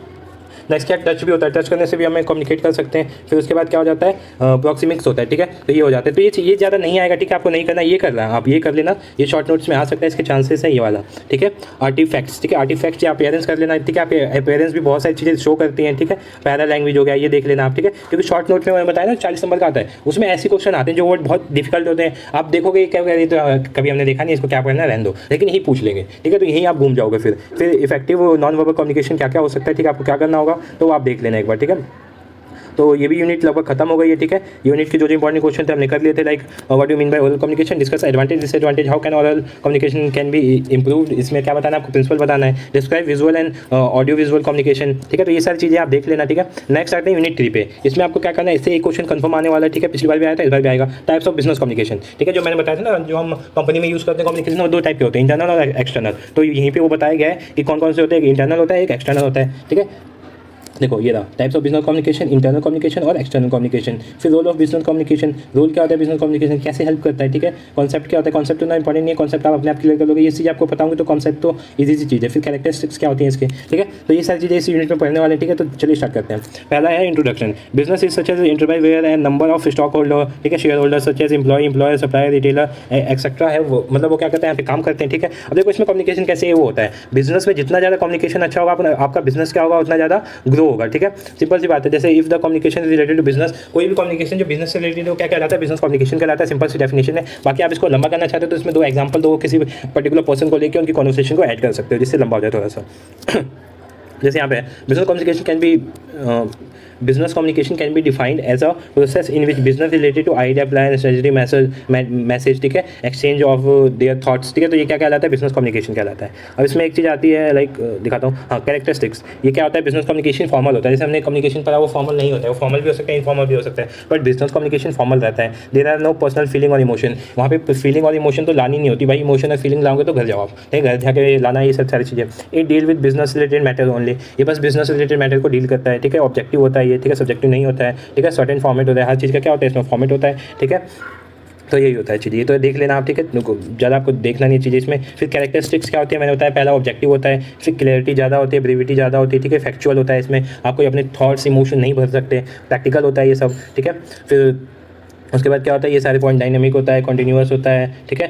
नेक्स्ट क्या टच भी होता है, टच करने से भी हमें कम्युनिकेट कर सकते हैं। फिर उसके बाद क्या हो जाता है, प्रॉक्सिमिक्स होता है, ठीक है। तो ये हो जाता है, तो ये ज़्यादा नहीं आएगा, ठीक है। आपको नहीं करना, ये कर रहा है, आप ये कर लेना, ये शॉर्ट नोट्स में आ सकता है, इसके चांसेस है ये वाला, ठीक है। आर्टिफैक्ट्स, ठीक है, आर्टिफैक्ट्स या अपेयरेंस कर लेना, ठीक है। आप अपेयरेंस भी बहुत सारी चीज़ें शो करती हैं, ठीक है। पैरा लैंग्वेज हो गया, ये देख लेना आप, ठीक है। क्योंकि शॉर्ट नोट में मैंने बताया ना 40 नंबर का आता है, उसमें ऐसे क्वेश्चन आते हैं जो वर्ड बहुत डिफिकल्ट होते हैं। आप देखोगे क्या कह रही, तो कभी हमने देखा नहीं, इसको क्या करना है, रहने दो, लेकिन यही पूछ लेंगे, ठीक है। तो यहीं आप घूम जाओगे। फिर इफेक्टिव नॉन वर्बल कम्युनिकेशन क्या क्या हो सकता है, ठीक है, आपको क्या करना होगा तो आप देख लेना एक बार, ठीक है। तो ये भी यूनिट लगभग खत्म हो गई है, ठीक है। यूनिट के जो इंपॉर्टेंट क्वेश्चन थे हमने कर लिए थे, like what do mean by oral communication, discuss advantage disadvantage, how can oral communication can be improved, इसमें क्या बताना है आपको, प्रिंसिपल बताना है, describe visual and audio visual communication, ठीक है। तो ये सारी चीज़ें आप देख लेना, ठीक है। नेक्स्ट आते हैं यूनिट 3 पे। इसमें आपको क्या करना है, इससे एक क्वेश्चन कंफर्म आने वाला है, ठीक है। पिछली बार भी आया था, इस बार भी आएगा। टाइप्स ऑफ बिजनेस कम्युनिकेशन, ठीक है, जो मैंने बताया था ना, जो हम कंपनी में यूज़ करते हैं कम्युनिकेशन, वो 2 टाइप के होते हैं, इंटरनल और एक्सटर्नल। तो यहीं पर वो बताया गया है कि कौन कौन से होते हैं, एक इंटरनल होता है, एक एक्सटर्नल होता है, ठीक है। देखो ये रहा types of business communication, internal communication और एक्सटर्नल कम्युनिकेशन। फिर role of business communication, role क्या होता है बिजनेस कम्युनिकेशन, कैसे हेल्प करता है, ठीक है। कॉन्सेप्ट क्या होता है, कॉन्सेप्ट उतना इंपॉर्टेंट नहीं है, कॉन्सेप्ट आप अपने आप क्लियर कर लोगे, ये चीज़ आपको पता होंगी तो कॉन्सेप्ट तो ईजी सी चीज़ है। फिर कैरेक्टरिस्टिक्स क्या होती हैं इसके, ठीक है। तो ये सारी चीज़ें इस यूनिट में पढ़ने वाले हैं, ठीक है। तो चलिए स्टार्ट करते हैं। पहला है introduction. Business is such as enterprise where and number of stock holder, ठीक है, share holder such as employer, supplier, retailer etcetera है, वो मतलब वो क्या करते हैं, यहाँ पे काम करते हैं, ठीक है। अब देखो इसमें कम्युनिकेशन कैसे वो होता है, बिजनेस में जितना ज़्यादा कम्युनिकेशन अच्छा होगा आपका बिजनेस क्या होगा, उतना ज़्यादा ग्रो होगा, ठीक है। सिंपल सी बात है। जैसे if the communication is related to business, कोई भी कम्युनिकेशन जो बिजनेस से रिलेटेड है वो क्या कहलाता है, बिजनेस कम्युनिकेशन कहलाता है। सिंपल सी डेफिनेशन है। बाकी आप इसको लंबा करना चाहते हो तो इसमें 2 एग्जांपल दो, किसी पर्टिकुलर पर्सन को लेकर उनकी कन्वर्सेशन को ऐड कर सकते हो, जिससे लंबा हो जाए थोड़ा सा। जैसे यहाँ पे business communication can be business communication can be defined as a process in which business related to idea plan strategy message, ठीक है, एक्सचेंज ऑफ देयर थॉट्स, ठीक है। तो ये क्या कहलाता है, बिजनेस कम्युनिकेशन कहलाता है। अब इसमें एक चीज़ आती है, लाइक दिखाता हूँ, हाँ, कैरेक्टरिस्टिक्स। ये क्या होता है, बिजनेस कम्युनिकेशन फॉर्मल होता है, जैसे हमने कम्युनिकेशन पढ़ा वो फॉर्मल नहीं होता है, वो फॉर्मल भी हो सकता है, इनफॉर्मल भी हो सकता है, बट बिजनेस कम्युनिकेशन फॉर्मल रहता है। There are no personal feeling और इमोशन, वहाँ पे फीलिंग और इमोशन तो लानी नहीं होती भाई, इमोशन और फीलिंग लाओगे तो घर जाओ आप, ठीक है, घर जाके लाना, ये सब सारी चीज़ें। ये deal with business related matter only, ये बस बिजनेस रिलेटेड मैटर को डील करता है, ठीक है। ऑब्जेक्टिव होता है ये, ठीक है, सब्जेक्टिव नहीं होता है, ठीक है। सर्टेन फॉर्मेट होता है, हर चीज़ का क्या होता है, इसमें फॉर्मेट होता है, ठीक है। तो यही होता है चीज़, ये तो देख लेना आप, ठीक है, ज़्यादा आपको देखना नहीं चाहिए इसमें। फिर कैरेक्टरिस्टिक्स क्या होती है, मैंने बताया, पहला ऑब्जेक्टिव होता है, फिर क्लैरिटी ज़्यादा होती है, ब्रीविटी ज़्यादा होती है, ठीक है। फैक्चुअल होता है, इसमें आप कोई अपने थॉट्स इमोशन नहीं भर सकते, प्रैक्टिकल होता है ये सब, ठीक है। फिर उसके बाद क्या होता है, ये सारे पॉइंट डायनेमिक होता है, कॉन्टिन्यूअस होता है, ठीक है,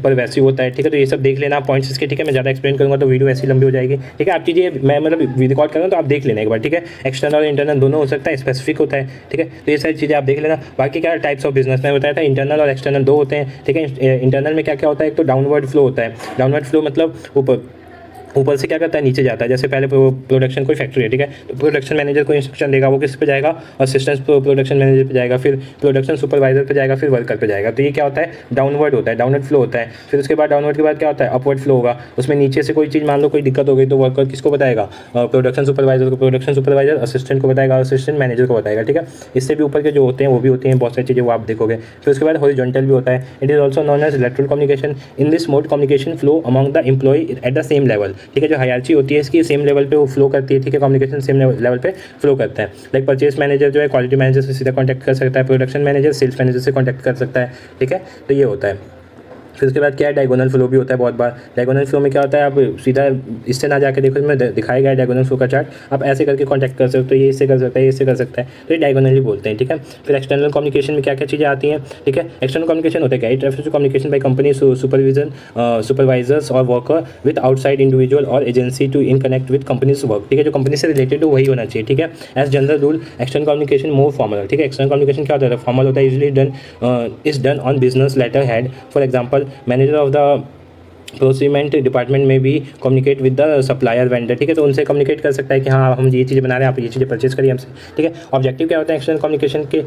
परवेसिव होता है, ठीक है। तो ये सब देख लेना पॉइंट्स इसके, ठीक है। मैं ज़्यादा एक्सप्लेन करूँगा तो वीडियो ऐसी लंबी हो जाएगी, ठीक है। आप चीज़ें मैं मतलब रिकॉर्ड कर रहा हूँ तो आप देख लेना एक बार, ठीक है। एक्सटर्नल और इंटरनल दोनों हो सकता है, स्पेसिफिक होता है, ठीक है। तो ये सारी चीज़ें आप देख लेना। बाकी क्या टाइप्स ऑफ बिजनेस में बताया था, इंटरनल और एक्सटर्नल दो होते हैं, ठीक है। इंटरनल में क्या क्या होता है, एक तो डाउनवर्ड फ्लो होता है। डाउनवर्ड फ्लो मतलब ऊपर से क्या करता है, नीचे जाता है। जैसे पहले प्रोडक्शन कोई फैक्ट्री है, ठीक है, तो प्रोडक्शन मैनेजर को इंस्ट्रक्शन देगा, वो किस पे जाएगा, असिस्टेंट प्रोडक्शन मैनेजर पे जाएगा, फिर प्रोडक्शन सुपरवाइजर पे जाएगा, फिर वर्कर पे जाएगा। तो ये क्या होता है, डाउनवर्ड होता है, डाउनवर्ड फ्लो होता है। फिर उसके बाद डाउनवर्ड के बाद क्या होता है, अपवर्ड फ्लो होगा। उसमें नीचे से कोई चीज़ मान लो कोई दिक्कत हो गई तो वर्कर किसको बताएगा, प्रोडक्शन सुपरवाइजर को, प्रोडक्शन सुपरवाइजर असिस्टेंट को बताएगा, असिस्टेंट मैनेजर को बताएगा, ठीक है। इससे भी ऊपर के जो होते हैं वो भी होती हैं बहुत सारी चीज़ें, वो आप देखोगे। फिर उसके बाद हॉरिजॉन्टल भी होता है। It is also known as lateral communication. In this mode communication flow among the employ at the same level, ठीक है। जो हायरार्ची होती है इसकी सेम लेवल पे वो फ्लो करती है, ठीक है। कम्युनिकेशन सेम लेवल पे फ्लो करता है। लाइक परचेस मैनेजर जो है क्वालिटी मैनेजर से सीधा कॉन्टैक्ट कर सकता है, प्रोडक्शन मैनेजर सेल्स मैनेजर से कॉन्टैक्ट कर सकता है, ठीक है। तो ये होता है। फिर उसके बाद क्या है, डायगोनल फ्लो भी होता है बहुत बार। डायगोनल फ्लो में क्या होता है, आप सीधा इससे ना जाके देखो, इसमें दिखाया गया है डायगोनल फ्लो का चार्ट, आप ऐसे करके कॉन्टैक्ट कर सकते हो, ये इससे कर सकता है, ये इससे कर सकता है, तो ये डायगोनली बोलते हैं, ठीक है। फिर एक्सटर्नल कम्युनिकेशन में क्या क्या चीज़ें आती हैं, ठीक है। एक्सटर्नल कम्युनिकेशन होता है क्या, it refers to communication by company supervisors और वर्कर विद आउटसाइड इंडिविजुअल और agency to in connect with company's work, ठीक है। जो कंपनी से रिलेटेड हो वही होना चाहिए, ठीक है। As general rule external communication more formal, ठीक है। एक्सटर्नल कम्युनिकेशन क्या होता है, फॉर्मल होता है, usually is done on business letter head. For example manager of the procurement department में भी communicate with the supplier vendor, ठीक है। तो उनसे कम्युनिकेट कर सकता है कि हाँ हम ये चीज़ें बना रहे हैं, आप ये चीज़ें परचेज करिए हमसे, ठीक है। ऑब्जेक्टिव क्या होता है एक्सटर्नल कम्युनिकेशन के,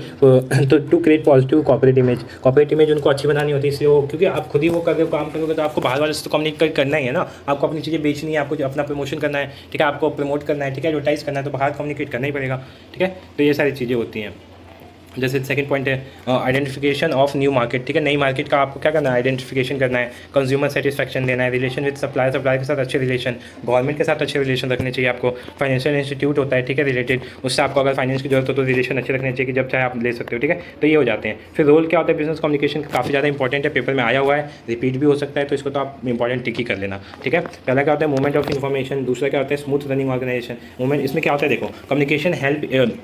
तो to create positive corporate image. Corporate image उनको अच्छी बनानी होती है, इसलिए वो, क्योंकि आप खुद ही वो कर रहे हो, काम करोगे तो आपको बाहर वाले से तो कम्युनिकेट करना ही है ना। आपको अपनी चीज़ें बेचनी है, आपको अपना प्रमोशन करना है, ठीक है, आपको प्रमोट करना है, ठीक है, एडवर्टाइज करना है, तो बाहर कम्युनिकेट करना ही पड़ेगा, ठीक है। तो ये सारी चीज़ें होती हैं। जैसे सेकंड पॉइंट है आइडेंटिफिकेशन ऑफ न्यू मार्केट, ठीक है। नई मार्केट का आपको क्या करना है, आइडेंटिफिकेशन करना है, कंज्यूमर सेटिस्फैक्शन देना है, रिलेशन विद सप्लायर के साथ अच्छे रिलेशन, गवर्नमेंट के साथ अच्छे रिलेशन रखने चाहिए आपको। फाइनेंशियल इंस्टीट्यूट होता है, ठीक है, रिलेटेड, उससे आपको अगर फाइनेंस की जरूरत हो तो रिलेशन अच्छे रखने चाहिए कि जब चाहे आप ले सकते हो, ठीक है। तो ये हो जाते हैं। फिर रोल क्या होता है बिजनेस कम्युनिकेशन का, काफ़ी ज़्यादा इंपॉर्टेंट है, पेपर में आया हुआ है, रिपीट भी हो सकता है, तो इसको तो आप इंपॉर्टेंट टिक ही कर लेना, ठीक है। पहला क्या होता है, मूवमेंट ऑफ इन्फॉर्मेशन, दूसरा क्या होता है, स्मूथ रनिंग ऑर्गेनाइजेशन। मूवमेंट इसमें क्या होता है, देखो, communication help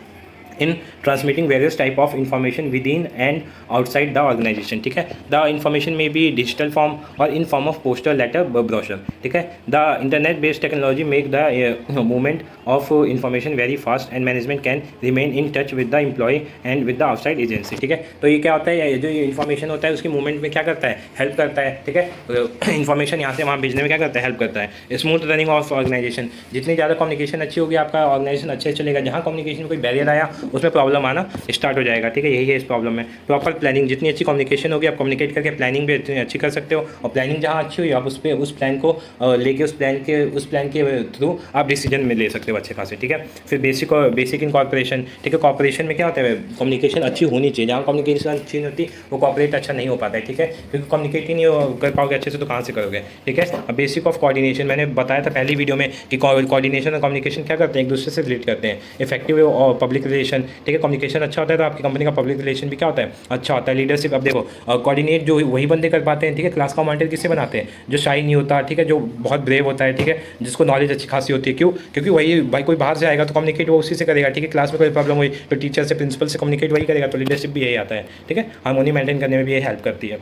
in transmitting various type of information within and outside the organization, ठीक है। the information may be digital form or in form of poster, letter, brochure, ठीक है। the internet based technology make the movement of information very fast and management can remain in touch with the employee and with the outside agency, ठीक है। तो ये क्या होता है, जो ये इन्फॉर्मेशन होता है उसकी मूवमेंट में क्या करता है, हेल्प करता है, ठीक है। इन्फॉर्मेशन यहाँ से वहाँ भेजने में क्या करता है, हेल्प करता है। स्मूथ रनिंग ऑफ ऑर्गेनाइजेशन, जितनी ज़्यादा कम्युनिकेशन अच्छी होगी आपका ऑर्गेनाइजेशन अच्छे चलेगा। जहाँ कम्युनिकेशन में कोई बैरियर आया उसमें प्रॉब्लम आना स्टार्ट हो जाएगा, ठीक है। यही है इस प्रॉब्लम में। प्रॉपर प्लानिंग, जितनी अच्छी कम्युनिकेशन होगी आप कम्युनिकेट करके प्लानिंग भी इतनी अच्छी कर सकते हो, और प्लानिंग जहाँ अच्छी हुई आप उस पर उस प्लान को लेके उस प्लान के थ्रू आप डिसीजन में ले सकते हो अच्छे खासे, ठीक है। फिर बेसिक इन कॉर्पोरेशन, ठीक है। कॉर्पोरेशन में क्या होता है, कम्युनिकेशन अच्छी होनी चाहिए। जहाँ कम्युनिकेशन अच्छी नहीं होती वो कॉर्पोरेट अच्छा नहीं हो पाता है, ठीक है, क्योंकि कम्युनिकेट ही नहीं कर पाओगे अच्छे से तो कहाँ से करोगे, ठीक है। अब बेसिक ऑफ कोऑर्डिनेशन मैंने बताया था पहली वीडियो में कि कोऑर्डिनेशन और कम्युनिकेशन क्या करते हैं, एक दूसरे से रिलेट करते हैं। इफेक्टिव और पब्लिक रिलेशन, ठीक है। कम्युनिकेशन अच्छा होता है तो आपकी कंपनी का पब्लिक रिलेशन भी क्या होता है, अच्छा होता है। लीडरशिप, अब देखो कोऑर्डिनेट जो वही बंदे कर पाते हैं, ठीक है। क्लास का मॉनिटर किससे बनाते हैं, जो शाई नहीं होता, ठीक है, जो बहुत ब्रेव होता है, ठीक है, जिसको नॉलेज अच्छी खासी होती है। क्यों, क्योंकि वही भाई कोई बाहर से आएगा तो कम्युनिकेट वो उसी से करेगा, ठीक है। क्लास में कोई प्रॉब्लम हुई तो टीचर से, प्रिंसिपल से कम्युनिकेट वही करेगा, तो लीडरशिप भी यही आता है, ठीक है। हार्मोनी मेंटेन करने में भी ये हेल्प करती है,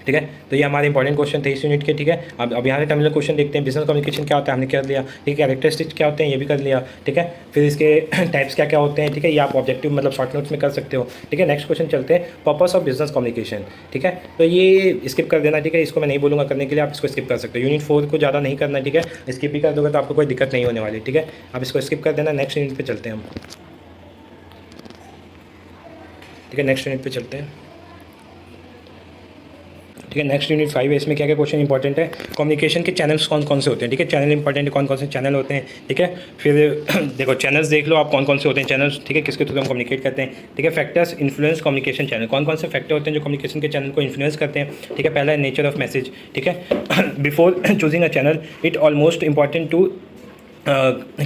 ठीक है। तो ये हमारे इंपॉर्टेंट क्वेश्चन थे इस यूनिट के, ठीक है। अब यहाँ से टर्मिनल क्वेश्चन देखते हैं। बिजनेस कम्युनिकेशन क्या होता है हमने कर लिया, ठीक है। कैरेक्टरिस्टिक्स क्या होते हैं ये भी कर लिया, ठीक है। फिर इसके टाइप्स क्या क्या होते हैं, ठीक है। ये आप ऑब्जेक्टिव मतलब शॉर्ट नोट्स में कर सकते हो, ठीक है। नेक्स्ट क्वेश्चन चलते हैं, पर्पस ऑफ बिजनेस कम्युनिकेशन, ठीक है। तो ये स्किप कर देना, ठीक है, इसको मैं नहीं बोलूँगा करने के लिए, आप इसको स्किप कर सकते हो। यूनिट 4 को ज़्यादा नहीं करना, ठीक है। स्किप ही कर दोगे तो आपको कोई दिक्कत नहीं होने वाली, ठीक है। आप इसको स्किप कर देना, नेक्स्ट यूनिट पर चलते हैं हम। ठीक है, नेक्स्ट यूनिट पे चलते हैं। ठीक है, नेक्स्ट यूनिट 5 है। इसमें क्या क्या क्वेश्चन इंपॉर्टेंट है, कम्युनिकेशन के चैनल्स कौन कौन से होते हैं। ठीक है, चैनल इंपॉर्टेंट है, कौन कौन से चैनल होते हैं। ठीक है, फिर देखो चैनल्स देख लो आप कौन कौन से होते हैं चैनल्स। ठीक है, किसके थ्रू हम कम्युनिकेट करते हैं। ठीक है, फैक्टर्स इन्फ्लुएंस कम्युनिकेशन चैनल, कौन कौन से फैक्टर होते हैं जो कम्युनिकेशन के चैनल को इन्फ्लुएंस करते हैं। ठीक है, पहला है नेचर ऑफ मैसेज। ठीक है, before choosing a channel it almost important to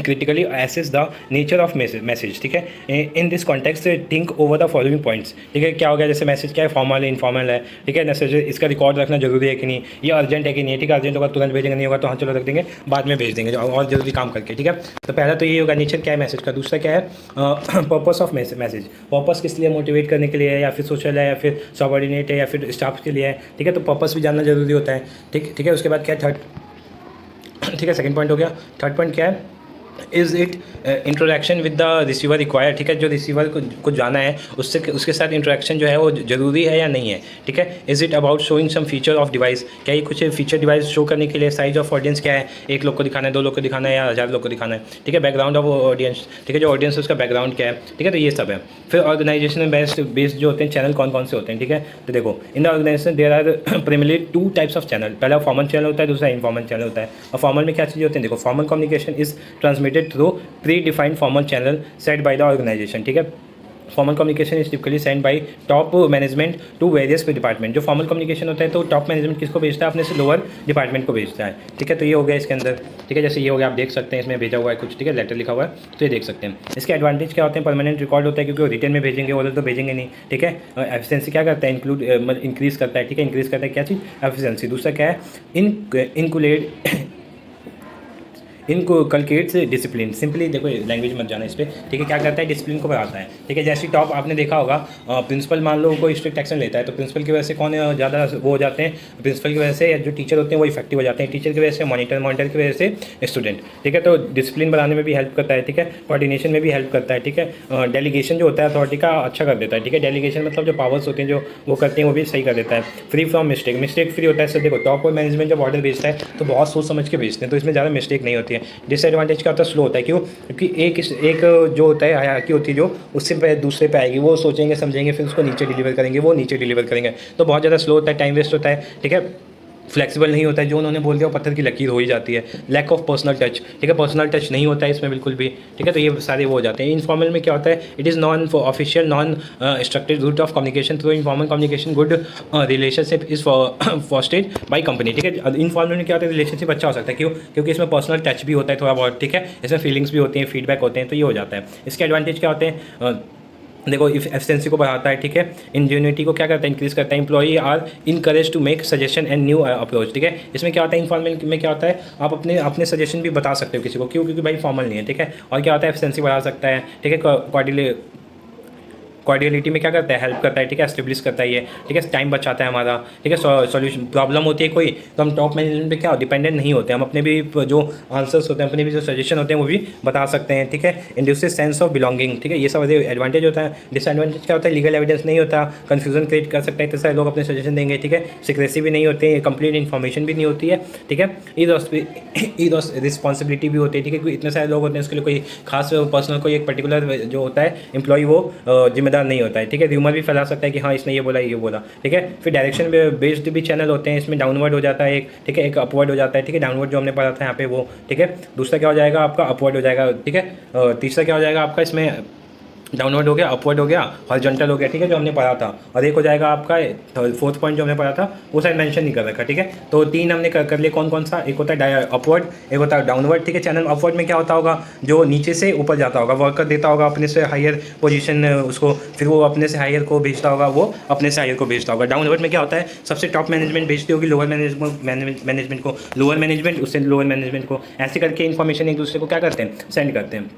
critically assess the nature of message। ठीक है, in this context think over the following points. ठीक है, क्या हो गया, जैसे मैसेज क्या है, फॉर्मल है, इनफॉर्मल है। ठीक है, मैसेज इसका रिकॉर्ड रखना जरूरी है कि नहीं, ये अर्जेंट है कि नहीं। ठीक है, अर्जेंट होगा तुरंत भेजेंगे, नहीं होगा तो हाँ चलो रख देंगे, बाद में भेज देंगे और जरूरी काम करके। ठीक है, तो पहला तो ये होगा नेचर क्या है मैसेज का। दूसरा क्या है पर्पस ऑफ मैसेज, पर्पस किस लिए, मोटिवेट करने के लिए है या फिर सोशल है या फिर सबऑर्डिनेट है या फिर स्टाफ के लिए है। ठीक है, तो पर्पस भी जानना जरूरी होता है। ठीक है, उसके बाद क्या है थर्ड। ठीक है, सेकंड पॉइंट हो गया। थर्ड पॉइंट क्या है, is it introduction with the receiver require. ठीक है, जो रिसीवर को जाना है उससे उसके साथ इंट्रोडक्शन जो है वो जरूरी है या नहीं है। ठीक है, is it about showing some feature of device, क्या ये कुछ फीचर डिवाइस शो करने के लिए। साइज ऑफ ऑडियंस क्या है, 1 लोग को दिखाना है, 2 लोग को दिखाना है या 1000 लोग को दिखाना है। ठीक है, बैकग्राउंड ऑफ ऑडियंस। ठीक है, जो ऑडियंस है उसका बैकग्राउंड क्या है। ठीक है, तो ये सब है। फिर ऑर्गेनाइजेशन बेस्ड जो होते हैं चैनल कौन कौन से होते हैं। ठीक है, तो देखो in the organisation there are primarily 2 types of channel, पहला फॉर्मल चैनल होता है, दूसरा इनफॉर्मल चैनल होता है। और फॉर्मल में क्या चीज़ें होती हैं, देखो formal communication is transmitted through predefined formal channel set by the organisation. ठीक है, formal communication is typically send by top management to various department. जो फॉर्मल कम्युनिकेशन होता है तो टॉप मैनेजमेंट किसको भेजता है, अपने से लोअर डिपार्टमेंट को भेजता है। ठीक है, तो ये हो गया इसके अंदर। ठीक है, जैसे ये हो गया, आप देख सकते हैं इसमें भेजा हुआ है कुछ। ठीक है, लेटर लिखा हुआ है तो ये देख सकते हैं। इसके एडवांटेज क्या होते हैं, परमानेंट रिकॉर्ड होता है क्योंकि वो रिटर्न में भेजेंगे, ओरल तो भेजेंगे नहीं। ठीक है, एफिशिएंसी क्या करता है, इंक्रीज करता है। ठीक है, इंक्रीज करता है क्या चीज़, एफिशिएंसी। दूसरा क्या है, इनको कलकेट्स डिसिप्लिन। सिंपली देखो लैंग्वेज मत जाना इस पर। ठीक है, क्या करता है, डिसिप्लिन को बढ़ाता है। ठीक है, जैसे टॉप आपने देखा होगा, प्रिंसिपल मान लो कोई स्ट्रिक्ट एक्शन लेता है तो प्रिंसिपल की वजह से कौन ज़्यादा वो हो जाते हैं, प्रिंसिपल की वजह से, या जो टीचर होते हैं वो इफेक्टिव हो जाते हैं, टीचर की वजह से मॉनिटर की वजह से स्टूडेंट। ठीक है, तो डिसिप्लिन बनाने में भी हेल्प करता है। ठीक है, कोऑर्डिनेशन में भी हेल्प करता है। ठीक है, डेलीगेशन जो होता है अथॉरिटी का अच्छा कर देता है। ठीक है, डेलीगेशन मतलब जो पावर्स होते हैं जो वो करते हैं वो भी सही कर देता है। फ्री फ्रॉम मिस्टेक फ्री होता है। सर देखो टॉप और मैनेजमेंट जब ऑर्डर भेजता है तो बहुत सोच समझ के भेजते हैं, तो इसमें ज़्यादा मिस्टेक नहीं होती है। डिसएडवांटेज क्या होता है, स्लो होता है। क्यों, क्योंकि एक जो होता है हायरार्की होती है जो उससे पे दूसरे पे आएगी, वो सोचेंगे समझेंगे फिर उसको नीचे डिलीवर करेंगे, वो नीचे डिलीवर करेंगे, तो बहुत ज़्यादा स्लो होता है, टाइम वेस्ट होता है। ठीक है, फ्लेक्सिबल नहीं होता है, जो उन्होंने बोल दिया वो पत्थर की लकीर हो ही जाती है। Lack of personal touch. ठीक है, पर्सनल टच नहीं होता है इसमें बिल्कुल भी। ठीक है, तो ये सारे वो हो जाते हैं। इनफॉर्मल में क्या होता है, it is non official non structured route of communication through informal communication good relationship is fostered by company. ठीक है, इनफॉर्मल में क्या होता है, रिलेशनशिप अच्छा हो सकता है। क्यों, क्योंकि इसमें पर्सनल टच भी होता है थोड़ा बहुत। ठीक है, इसमें फीलिंग्स भी होती हैं, फीडबैक होते हैं, तो ये हो जाता है। इसके एडवांटेज क्या होते हैं, देखो एफिशिएंसी को बढ़ाता है। ठीक है, इंजेन्युइटी को क्या करता है, इंक्रीज करता है। Employee are encourage to make suggestion and new approach. ठीक है, इसमें क्या होता है, इनफॉर्मल में क्या होता है, आप अपने सजेशन भी बता सकते हो किसी को। क्यों, क्योंकि भाई फॉर्मल नहीं है। ठीक है, और क्या होता है, एफिशिएंसी बढ़ा सकता है। ठीक है, कॉर्डियलिटी में क्या करता है, हेल्प करता है। ठीक है, एस्टेब्लिश करता है ये। ठीक है, टाइम बचाता है हमारा। ठीक है, सॉल्यूशन प्रॉब्लम होती है कोई तो हम टॉप मैनेजमेंट पे क्या डिपेंडेंट नहीं होते, हम अपने भी जो आंसर्स होते हैं, अपने भी जो सजेशन होते हैं वो भी बता सकते हैं। ठीक है, इंड्यूसेस सेंस ऑफ बिलोंगिंग। ठीक है, ये सब एडवांटेज होता है। डिसएडवांटेज क्या होता है, लीगल एविडेंस नहीं होता, कन्फ्यूजन क्रिएट कर सकता है, इतने सारे लोग अपने सजेशन देंगे। ठीक है, सिक्रेसी भी नहीं होती है, कंप्लीट इन्फॉर्मेशन भी नहीं होती है। ठीक है, ईद रिस्पॉन्सिबिलिटी भी होती है। ठीक है, क्योंकि इतने सारे लोग होते हैं, उसके लिए कोई खास पर्सनल कोई एक पर्टिकुलर जो होता है एम्प्लॉय वो जिम्मेदार नहीं होता है। ठीक है, र्यूमर भी फैला सकता है कि हाँ इसने ये बोला ये बोला। ठीक है, फिर डायरेक्शन बेस्ड भी चैनल होते हैं, इसमें डाउनवर्ड हो जाता है एक। ठीक है, एक अपवर्ड हो जाता है। ठीक है, डाउनवर्ड जो हमने पढ़ा था यहाँ पे वो। ठीक है, दूसरा क्या हो जाएगा आपका, अपवर्ड हो जाएगा। ठीक है, तीसरा क्या हो जाएगा आपका, इसमें डाउनवर्ड हो गया, अपवर्ड हो गया, हॉरिजॉन्टल हो गया। ठीक है, जो हमने पढ़ा था। और एक हो जाएगा आपका फोर्थ पॉइंट जो हमने पढ़ा था वो शायद मेंशन नहीं कर रखा। ठीक है, तो 3 हमने कर लिए, कौन कौन सा, एक होता है अपवर्ड, एक होता है डाउनवर्ड। ठीक है, चैनल अपवर्ड में क्या होता होगा, जो नीचे से ऊपर जाता होगा, वर्कर देता होगा अपने से हायर पोजीशन उसको, फिर वो अपने से हायर को भेजता होगा, वो अपने से हायर को भेजता होगा। डाउनवर्ड में क्या होता है, सबसे टॉप मैनेजमेंट भेजती होगी लोअर मैनेजमेंट को, लोअर मैनेजमेंट उससे लोअर मैनेजमेंट को, ऐसे करके इन्फॉर्मेशन एक दूसरे को क्या करते हैं, सेंड करते हैं।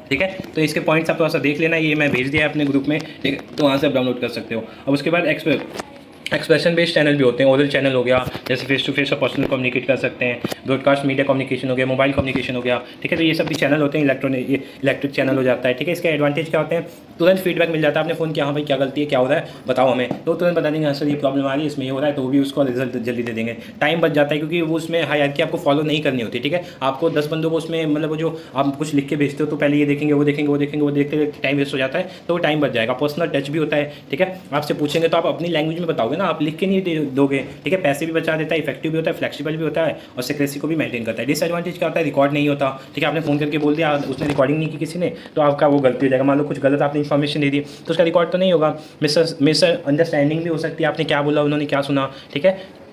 ठीक है, तो इसके पॉइंट्स आप थोड़ा सा देख लेना, ये मैं भेज दिया है अपने ग्रुप में। ठीक है, तो वहाँ से आप डाउनलोड कर सकते हो। अब उसके बाद एक्सप्रेशन बेस्ड चैनल भी होते हैं। ओरल चैनल हो गया, जैसे फेस टू फेस और पर्सनल कम्युनिकेट कर सकते हैं। ब्रॉडकास्ट मीडिया कम्युनिकेशन हो गया, मोबाइल कम्युनिकेशन हो गया। ठीक है, तो ये सब भी चैनल होते हैं। इलेक्ट्रिक चैनल हो जाता है। ठीक है, इसके एडवांटेज क्या होते हैं, तुरंत फीडबैक मिल जाता है, आपने फ़ोन किया हाँ भाई क्या गलती है, क्या हो रहा है बताओ हमें, तो तुरंत बता देंगे हाँ सर ये प्रॉब्लम आ रही है, इसमें ये हो रहा है, तो वो भी उसको रिजल्ट जल्दी दे देंगे। टाइम बच जाता है क्योंकि वो उसमें हायरार्की आपको फॉलो नहीं करनी होती, ठीक है। आपको 10 बंदों को उसमें मतलब वो जो आप कुछ लिख के भेजते हो तो पहले ये देखेंगे वो देखेंगे वो देखेंगे, वो देखते देखते टाइम वेस्ट हो जाता है, तो वो टाइम बच जाएगा। पर्सनल टच भी होता है, ठीक है। आपसे पूछेंगे तो आप अपनी लैंग्वेज में बताओगे ना, आप लिख के नहीं दोगे, ठीक है। पैसे भी बचा देता है, इफेक्टिव भी होता है, फ्लेक्सिबल भी होता है और सिक्रेसी को भी मेंटेन करता है। डिसएडवांटेज क्या होता है, रिकॉर्ड नहीं होता, ठीक है। आपने फ़ोन करके बोल दिया, उसने रिकॉर्डिंग नहीं की किसी ने, तो आपका वो गलती हो जाएगा। मान लो कुछ गलत आपने इन्फॉर्मेशन दे दी तो उसका रिकॉर्ड तो नहीं होगा, मिसअंडरस्टैंडिंग भी हो सकती है, आपने क्या बोला उन्होंने क्या सुना, ठीक है।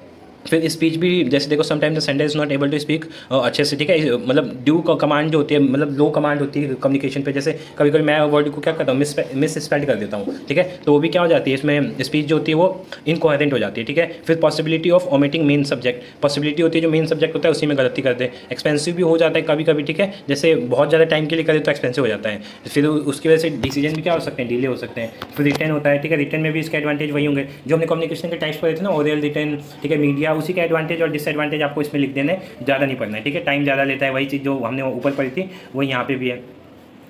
फिर स्पीच भी जैसे देखो sometime the sender is not able to speak अच्छे से, ठीक है। मतलब ड्यू कमांड जो होती है, मतलब लो कमांड होती है कम्युनिकेशन पे, जैसे कभी कभी मैं वर्ड को क्या करता हूँ मिस स्पेल्ड कर देता हूँ, ठीक है। तो वो भी क्या हो जाती है, इसमें स्पीच जो होती है वो इनकोहेरेंट हो जाती है, ठीक है। फिर possibility of omitting main subject, possibility होती है जो मेन सब्जेक्ट होता है उसी में गलती कर दे। एक्सपेंसिव भी हो जाता है कभी कभी, ठीक है। जैसे बहुत ज़्यादा टाइम के लिए करें तो एक्सपेंसिव हो जाता है, फिर उसकी वजह से डिसीजन भी क्या हो सकते हैं, डिले हो सकते हैं। फिर रिटर्न होता है, ठीक है। रिटर्न में भी इसके एडवांटेज वही होंगे जो हमने कम्युनिकेशन के टाइप्स पढ़े थे ना, ओरल, रिटर्न, ठीक है, मीडिया, उसी के एडवांटेज और डिसएडवांटेज आपको इसमें लिख देने, ज़्यादा नहीं पढ़ना है, ठीक है। टाइम ज़्यादा लेता है, वही चीज़ जो हमने ऊपर पढ़ी थी वो यहाँ पे भी है,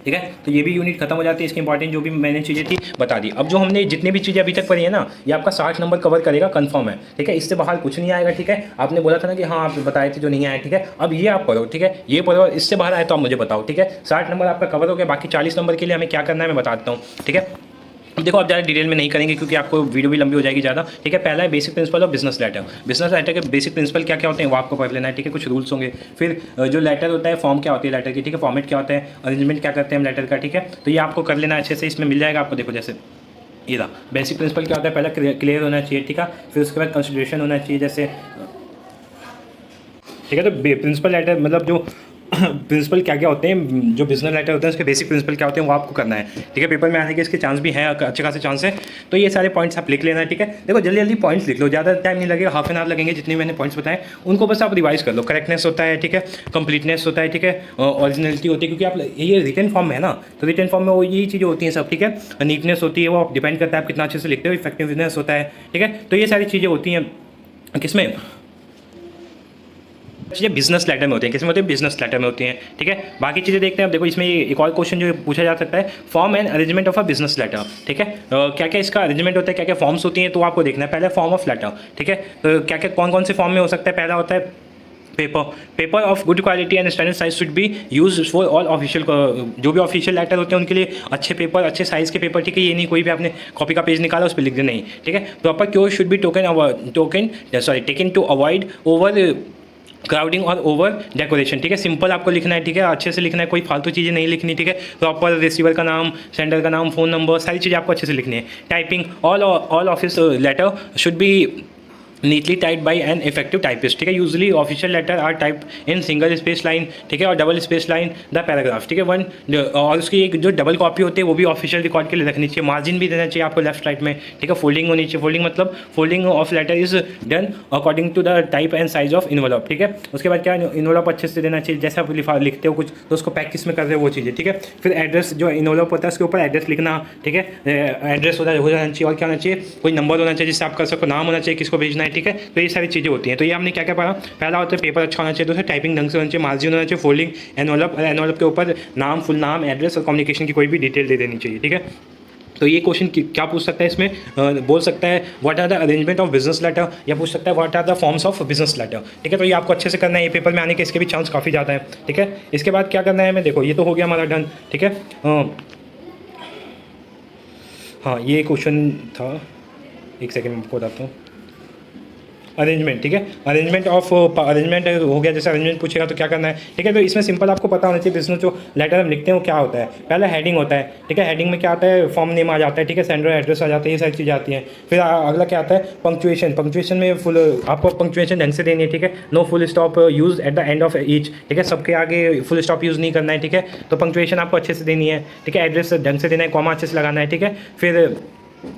ठीक है। तो ये भी यूनिट खत्म हो जाती है, इसकी इंपॉर्टेंट जो भी मैंने चीज़ें थी बता दी। अब जो हमने जितनी भी चीज़ें अभी तक पढ़ी है ना, ये आपका 60 नंबर कवर करेगा, कंफर्म है, ठीक है। इससे बाहर कुछ नहीं आएगा, ठीक है। आपने बोला था ना कि हाँ आप बताए थे जो नहीं आया, ठीक है। अब ये आप पढ़ो, ठीक है, ये पढ़ो, इससे बाहर आए तो आप मुझे बताओ, ठीक है। 60 नंबर आपका कवर हो गया, बाकी 40 नंबर के लिए हमें क्या करना है मैं बता देता हूँ, ठीक है। अब देखो आप ज़्यादा डिटेल में नहीं करेंगे क्योंकि आपको वीडियो भी लंबी हो जाएगी ज़्यादा, ठीक है। पहला है basic principle of business letter. Business letter के बेसिक प्रिंसिपल क्या क्या होते हैं वो आपको पढ़ लेना है, ठीक है। कुछ रूल्स होंगे। फिर जो लेटर होता है, फॉर्म क्या होती है लेटर की, ठीक है, फॉर्मेट क्या होता है, अरेंजमेंट क्या करते हैं हम लेटर का, ठीक है। तो ये आपको कर लेना अच्छे से, इसमें मिल जाएगा आपको। देखो जैसे ये रहा बेसिक प्रिंसिपल क्या होता है, पहला क्लियर होना चाहिए, ठीक है। फिर उसके बाद कंसिडरेशन होना चाहिए, जैसे ठीक है। तो प्रिंसिपल लेटर मतलब जो प्रिंसिपल क्या क्या होते हैं, जो बिजनेस लेटर होते हैं उसके बेसिक प्रिंसिपल क्या होते हैं वो आपको करना है, ठीक है। पेपर में आने के इसके चांस भी हैं, अच्छे खासे चांस है। तो ये सारे पॉइंट्स आप लिख लेना है, ठीक है। देखो जल्दी जल्दी पॉइंट्स लिख लो, ज़्यादा टाइम नहीं लगेगा, हाफ एन आवर लगेंगे जितने मैंने पॉइंट्स बताए उनको बस आप रिवाइज कर लो। करेक्टनेस होता है, ठीक है, कंप्लीटनेस होता है, ठीक है, ओरिजिनलिटी होती है, क्योंकि आप ये रिटन फॉर्म है ना, तो रिटन फॉर्म में वो यही चीज़ें होती हैं सब, ठीक है। नीटनेस होती है, वो डिपेंड करता है आप कितना अच्छे से लिखते हो। इफेक्टिवनेस होता है, ठीक है। तो ये सारी चीज़ें होती हैं किसमें, चीज़ें बिजनेस लेटर में होती हैं, किसमें होती है, बिजनेस लेटर में होती हैं, ठीक है। बाकी चीज़ें देखते हैं। अब देखो इसमें एक और क्वेश्चन जो पूछा जा सकता है, form and arrangement of a business letter, ठीक है। क्या क्या इसका अरेंजमेंट होता है, क्या क्या फॉर्म्स होती हैं, तो आपको देखना है। पहले फॉर्म ऑफ लेटर, ठीक है। तो क्या क्या कौन कौन से फॉर्म में हो सकता है, पहला होता है paper of good quality and standard size should be use for all official, जो भी ऑफिशियल लेटर होते हैं उनके लिए अच्छे पेपर, अच्छे साइज़ के पेपर, ठीक है। ये नहीं कोई भी आपने कॉपी का पेज निकाला उस पर लिख देना, नहीं, ठीक है। Proper cure should be taken to avoid overcrowding और ओवर डेकोरेशन, ठीक है। सिंपल आपको लिखना है, ठीक है, अच्छे से लिखना है, कोई फालतू चीज़ें नहीं लिखनी, ठीक है। प्रॉपर रिसीवर का नाम, सेंडर का नाम, फ़ोन नंबर, सारी चीज़ें आपको अच्छे से लिखनी है। Typing all office letter should be neatly type by an effective typist, ठीक है। Usually official letter are type in single space line, ठीक है, और double space line the paragraph, ठीक है। वन और उसकी एक जो डबल कॉपी होती है वो भी ऑफिशियल रिकॉर्ड के लिए रखनी चाहिए। मार्जिन भी देना चाहिए आपको लेफ्ट राइट में, ठीक है। फोल्डिंग होनी चाहिए। फोल्डिंग मतलब folding of letter is done according to the type and size of envelope, ठीक है। उसके बाद क्या, इन्वलप अच्छे से देना चाहिए, जैसे आप लिखते हो कुछ तो उसको पैक किस में कर रहे हो वो चीज़ें, ठीक है। फिर एड्रेस, जो इन्वलप होता है उसके ऊपर एड्रेस लिखना, ठीक है। एड्रेस हो जाना चाहिए, और क्या होना चाहिए, कोई नंबर होना चाहिए जिससे आप कर सको, नाम होना चाहिए किसको भेजना है, ठीक है। तो ये सारी चीज़ें होती हैं। तो ये हमने क्या क्या पढ़ा, पहला होता है पेपर अच्छा होना चाहिए, दूसरा टाइपिंग ढंग से होना चाहिए, मार्जिन होना चाहिए, फोल्डिंग, एनवलप, और एनवलप के ऊपर नाम, फुल नाम, एड्रेस और कम्युनिकेशन की कोई भी डिटेल दे देनी चाहिए, ठीक है। तो ये क्वेश्चन क्या पूछ सकता है इसमें, बोल सकता है what are the arrangement of business letter, या पूछ सकता है what are the forms of business letter, ठीक है। तो ये आपको अच्छे से करना है, ये पेपर में आने के इसके भी चांस काफ़ी ज़्यादा है, ठीक है। इसके बाद क्या करना है हमें, देखो ये तो हो गया हमारा डन, ठीक है। हाँ ये क्वेश्चन था, एक सेकेंड में आपको बताता हूँ। अरेंजमेंट, ठीक है। अरेंजमेंट हो गया, जैसे अरेंजमेंट पूछेगा तो क्या करना है, ठीक है। तो इसमें सिंपल आपको पता होना चाहिए बिजनेस जो लेटर हम लिखते हैं वो क्या होता है। पहले हेडिंग होता है, ठीक है। हेडिंग में क्या आता है, फॉर्म नेम आ जाता है, ठीक है, सेंडर एड्रेस आ जाता है, ये सारी चीज़ें आती हैं। फिर अगला क्या आता है, पंक्चुएशन। पंक्चुएशन में फुल आपको पंक्चुएशन ढंग से देनी है, ठीक है। No full stop use at the end of each, ठीक है। सबके आगे फुल स्टॉप यूज़ नहीं करना है, ठीक है। तो पंक्चुएशन आपको अच्छे से देनी है, ठीक है। एड्रेस ढंग से देना है, कॉमा अच्छे से लगाना है, ठीक है। फिर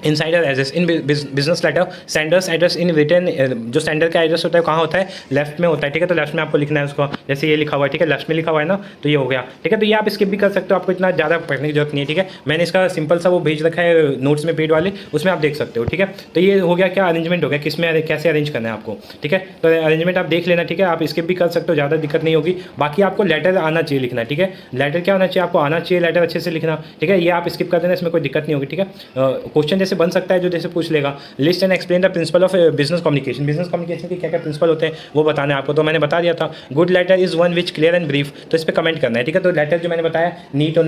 insider address in business letter, sender's address in return, जो सेंडर का एड्रेस होता है कहाँ होता है, लेफ्ट में होता है, ठीक है। तो लेफ्ट में आपको लिखना है उसको, जैसे ये लिखा हुआ है, ठीक है, लेफ्ट में लिखा हुआ है ना, तो ये हो गया, ठीक है। तो ये आप स्किप भी कर सकते हो, आपको इतना ज़्यादा पढ़ने की जरूरत नहीं है, ठीक है। मैंने इसका सिंपल सा वो भेज रखा है नोट्स में पेड वाले, उसमें आप देख सकते हो, ठीक है। तो ये हो गया क्या अरेंजमेंट हो गया, किस में कैसे अरेंज करना है आपको, ठीक है। तो अरेंजमेंट आप देख लेना, ठीक है। आप स्किप भी कर सकते हो, ज़्यादा दिक्कत नहीं होगी। बाकी आपको लेटर आना चाहिए लिखना, ठीक है। लेटर क्या होना चाहिए, आपको आना चाहिए लेटर अच्छे से लिखना, ठीक है। ये आप स्किप कर देना, इसमें कोई दिक्कत नहीं होगी, ठीक है। क्वेश्चन जैसे बन सकता है जो जैसे पूछ लेगा, list and explain the principal of business communication, business communication के क्या क्या प्रिंसिपल होते हैं वो बताना है आपको, तो मैंने बता दिया था। Good letter is one which clear and brief, तो इस पर कमेंट करना है, ठीक है। तो लेटर जो मैंने बताया नीट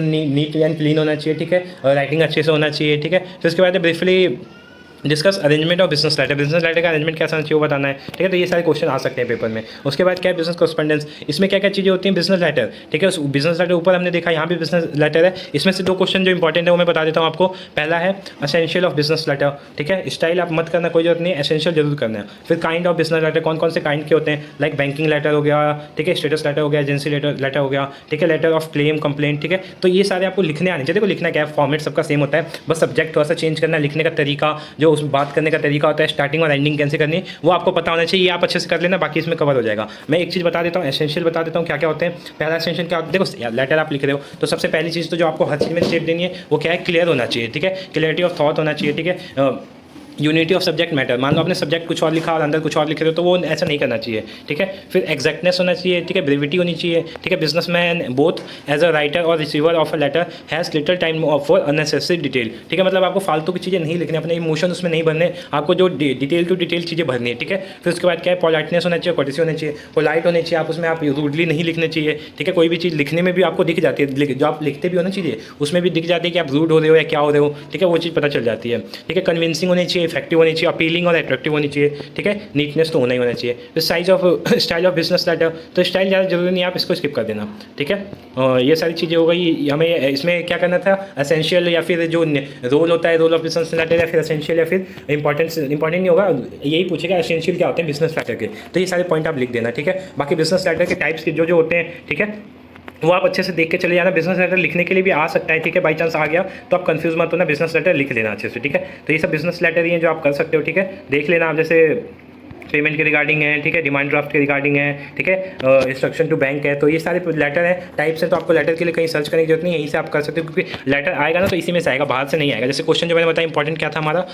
एंड क्लीन होना चाहिए, ठीक है, और राइटिंग अच्छे से होना चाहिए, ठीक है। फिर उसके बाद briefly discuss arrangement of business letter, business letter का अरेंजमेंट कैसा चाहिए वो बताना है, ठीक है। तो ये सारे क्वेश्चन आ सकते हैं पेपर में। उसके बाद क्या है, बिजनेस कॉरेस्पॉन्डेंस, इसमें क्या क्या चीज़ें होती हैं, बिजनेस लेटर, ठीक है। उस बिजनेस लेटर ऊपर हमने देखा, यहाँ भी बिजनेस लेटर है। इसमें से 2 क्वेश्चन जो इंपॉर्टेंट है वो मैं बता देता हूँ आपको। पहला है एसेंशियल ऑफ बिजनेस लेटर, ठीक है। स्टाइल आप मत करना, कोई जरूरत नहीं है, एसेंशियल जरूर करना है। फिर काइंड ऑफ बिजनेस लेटर, कौन कौन से काइंड के होते हैं, लाइक बैंकिंग लेटर हो गया, ठीक है, स्टेटस लेटर हो गया, एजेंसी लेटर हो गया, ठीक है, लेटर ऑफ क्लेम कंप्लेंट, ठीक है। तो ये सारे आपको लिखने आने चाहिए। देखो लिखना क्या है, फॉर्मेट सबका सेम होता है, बस सब्जेक्ट थोड़ा सा चेंज करना, लिखने का तरीका, जो उस बात करने का तरीका होता है, स्टार्टिंग और एंडिंग कैसे करनी है वो आपको पता होना चाहिए। ये आप अच्छे से कर लेना, बाकी इसमें कवर हो जाएगा। मैं एक चीज़ बता देता हूँ, एसेंशियल बता देता हूँ क्या क्या होते हैं। पहला एसेंशियल क्या होता है, देखो लेटर आप लिख रहे हो तो सबसे पहली चीज़ तो जो आपको हर चीज़ में स्टेप देनी है वो क्या है, क्लियर होना चाहिए, ठीक है। क्लियरिटी ऑफ थॉट होना चाहिए, ठीक है। यूनिटी ऑफ सब्जेक्ट मैटर, मान लो आपने सब्जेक्ट कुछ और लिखा और अंदर कुछ और लिख रहे हो तो वो ऐसा नहीं करना चाहिए, ठीक है। फिर एग्जैक्टनेस होना चाहिए, ठीक है, ब्रेविटी होनी चाहिए, ठीक है। Businessman both as a writer और receiver of a letter has little time for unnecessary detail, ठीक है। मतलब आपको फालतू की चीज़ें नहीं लिखनी, अपने इमोशन उसमें नहीं भरने, आपको जो डिटेल टू डिटेल चीज़ें भरनी है, ठीक है। फिर उसके बाद क्या है, पोलाइटनेस होना चाहिए, कोर्टेसी होनी चाहिए, पोलाइट होनी चाहिए, आप उसमें आप रूडली नहीं लिखने चाहिए, ठीक है। कोई भी चीज़ लिखने में भी आपको दिख जाती है, जो आप लिखते भी हो ना चीज़ें उसमें भी दिख जाती है कि आप रूड हो रहे हो या क्या हो रहे हो, ठीक है, वो चीज़ पता चल जाती है, ठीक है। कन्विंसिंग होनी चाहिए, इफेक्टिव होनी चाहिए, अपीलिंग और अट्रैक्टिव होनी चाहिए, ठीक है। नीटनेस तो होना ही होना चाहिए। फिर size of style of business letter, तो स्टाइल ज़्यादा जरूरी नहीं है, आप इसको स्किप कर देना, ठीक है। ये सारी चीज़ें हो गई। हमें इसमें क्या करना था, एसेंशियल या फिर जो रोल होता है, रोल ऑफ बिजनेस लेटर, या फिर एसेंशियल या फिर इंपॉर्टेंट नहीं होगा, यही पूछेगा एसेंशियल क्या होते हैं बिजनेस लेटर के, तो ये सारे पॉइंट आप लिख देना, ठीक है। बाकी बिजनेस लेटर के टाइप्स के जो होते हैं, ठीक है, वो आप अच्छे से देख के चले जाना। बिजनेस लेटर लिखने के लिए भी आ सकता है, ठीक है, बाई चांस आ गया तो आप कंफ्यूज मत होना, बिजनेस लेटर लिख लेना अच्छे से, ठीक है। तो ये सब बिजनेस लेटर ही हैं जो आप कर सकते हो, ठीक है। देख लेना आप, जैसे पेमेंट के रिगार्डिंग है, ठीक है, डिमांड ड्राफ्ट के रिगार्डिंग है, ठीक है, इंस्ट्रक्शन टू बैंक है, तो ये सारे लेटर हैं, टाइप्स है। तो आपको लेटर के लिए कहीं सर्च करने की जरूरत नहीं है, यहीं से आप कर सकते हो, क्योंकि लेटर आएगा ना तो इसी में से आएगा, बाहर से नहीं आएगा। जैसे क्वेश्चन जो मैंने बताया इंपॉर्टेंट क्या था हमारा,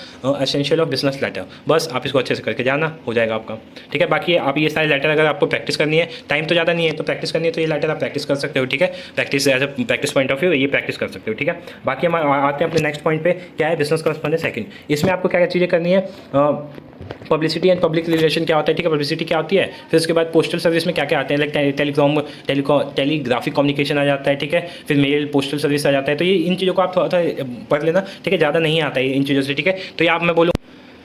एसेंशियल ऑफ बिजनेस लेटर, बस आप इसको अच्छे से करके जाना, हो जाएगा आपका, ठीक है। बाकी आप ये सारे लेटर अगर आपको प्रैक्टिस करनी है, टाइम तो ज़्यादा नहीं है तो प्रैक्टिस करनी है, तो ये लेटर आप प्रैक्टिस कर सकते हो, ठीक है। Practice as a practice point of view ये प्रैक्टिस कर सकते हो, ठीक है। बाकी हम आते हैं अपने नेक्स्ट पॉइंट पे, क्या है बिजनेस कॉरेस्पॉन्डेंस सेकंड। इसमें आपको क्या क्या चीज़ें करनी है, पब्लिसिटी एंड पब्लिक रिलेशन क्या होता है, ठीक है, पब्लिसिटी क्या होती है। फिर उसके बाद पोस्टल सर्विस में क्या क्या आते हैं, लाइक टेलीग्राफिक कम्युनिकेशन आ जाता है, ठीक है। फिर मेल पोस्टल सर्विस आ जाता है। तो ये इन चीज़ों को आप थोड़ा सा पढ़ लेना, ठीक है, ज़्यादा नहीं आता है इन चीज़ों से, ठीक है। तो ये आप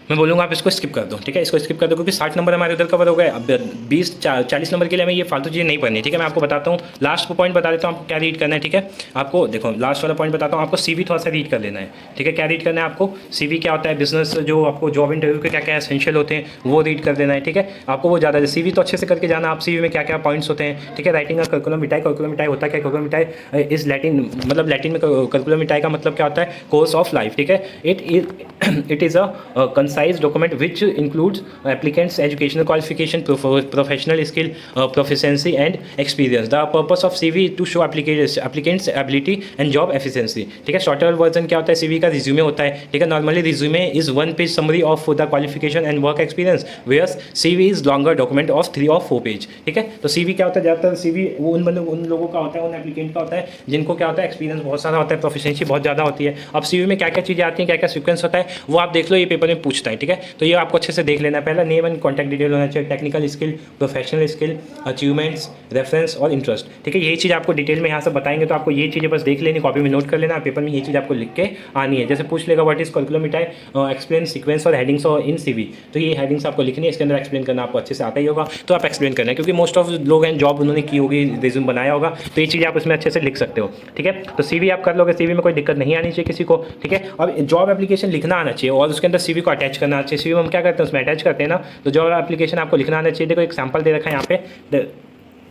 मैं बोलूँगा आप इसको स्किप कर दो, ठीक है, इसको स्किप कर दो, क्योंकि 60 नंबर हमारे उधर कवर हो गए। अब 20-40 नंबर के लिए हमें ये फालतू चीज़ें नहीं पढ़नी, ठीक है। मैं आपको बताता हूँ, लास्ट पॉइंट बता देता हूँ आपको क्या रीड करना है, ठीक है। आपको देखो लास्ट वाला पॉइंट बताता हूँ, आपको सीवी थोड़ा सा रीड कर लेना है, ठीक है। क्या रीड करना है आपको, सीवी क्या होता है, बिजनेस जो आपको जॉब इंटरव्यू के क्या क्या एसेंशियल होते हैं वो रीड कर देना है, ठीक है। आपको वो ज़्यादा सीवी तो अच्छे से करके जाना, आप सीवी में क्या क्या पॉइंट्स होते हैं, ठीक है। राइटिंग का करिकुलम विटाई होता है क्या, करिकुलम विटाई इस लैटिन, मतलब लैटिन में करिकुलम विटाई का मतलब क्या होता है, कोर्स ऑफ लाइफ, ठीक है। It is a concise document which includes applicants educational qualification, professional skill, proficiency and experience. The purpose of CV is to show applicants ability and job efficiency, ठीक है। Shorter version क्या होता है, CV का resume होता है, ठीक है। Normally resume is 1 page summary of the qualification and work experience, whereas CV is longer document of 3 or 4 page, ठीक है। तो CV क्या होता है, ज़्यादातर CV वो उन लोगों का होता है, उन एप्लीकेंट का होता है जिनको क्या होता है, एक्सपीरियंस बहुत सारा होता है, प्रोफिशिएंसी बहुत ज़्यादा होती है। अब CV में क्या क्या चीज़ें आती हैं, क्या क्या सीक्वेंस होता है वो आप देख लो, ये पेपर में पूछता है, ठीक है। तो ये आपको अच्छे से देख लेना है। पहला नेम एंड कॉन्टैक्ट डिटेल होना चाहिए, technical skill, professional skill, achievements, reference और इंटरेस्ट, ठीक है। यही चीज़ आपको डिटेल में यहाँ से बताएंगे, तो आपको ये चीज़ें बस देख लेनी, कॉपी में नोट कर लेना, पेपर में ये चीज़ आपको लिख के आनी है। जैसे पूछ लेगा what is curriculum Vitai, explain sequence और हेडिंग्स और इन CV, तो ये हेडिंग्स आपको लिखनी है, इसके अंदर एक्सप्लेन करना आपको अच्छे से आता ही होगा, तो आप एक्सप्लेन करना है, क्योंकि मोस्ट ऑफ लोग हैं जॉब उन्होंने की होगी, रिज्यूम बनाया होगा, तो ये चीज़ आप उसमें अच्छे से लिख सकते हो, ठीक है। तो CV आप कर लोगे, CV में कोई दिक्कत नहीं आनी चाहिए किसी को, ठीक है। और जॉब एप्लीकेशन लिखना आना चाहिए और उसके अंदर CV को अटैच करना चाहिए। CV में हम क्या करते हैं, उसमें अटैच करते हैं ना, तो जॉब एप्लीकेशन आपको लिखना आना चाहिए। देखो एक सैम्पल दे रखा है यहाँ पे,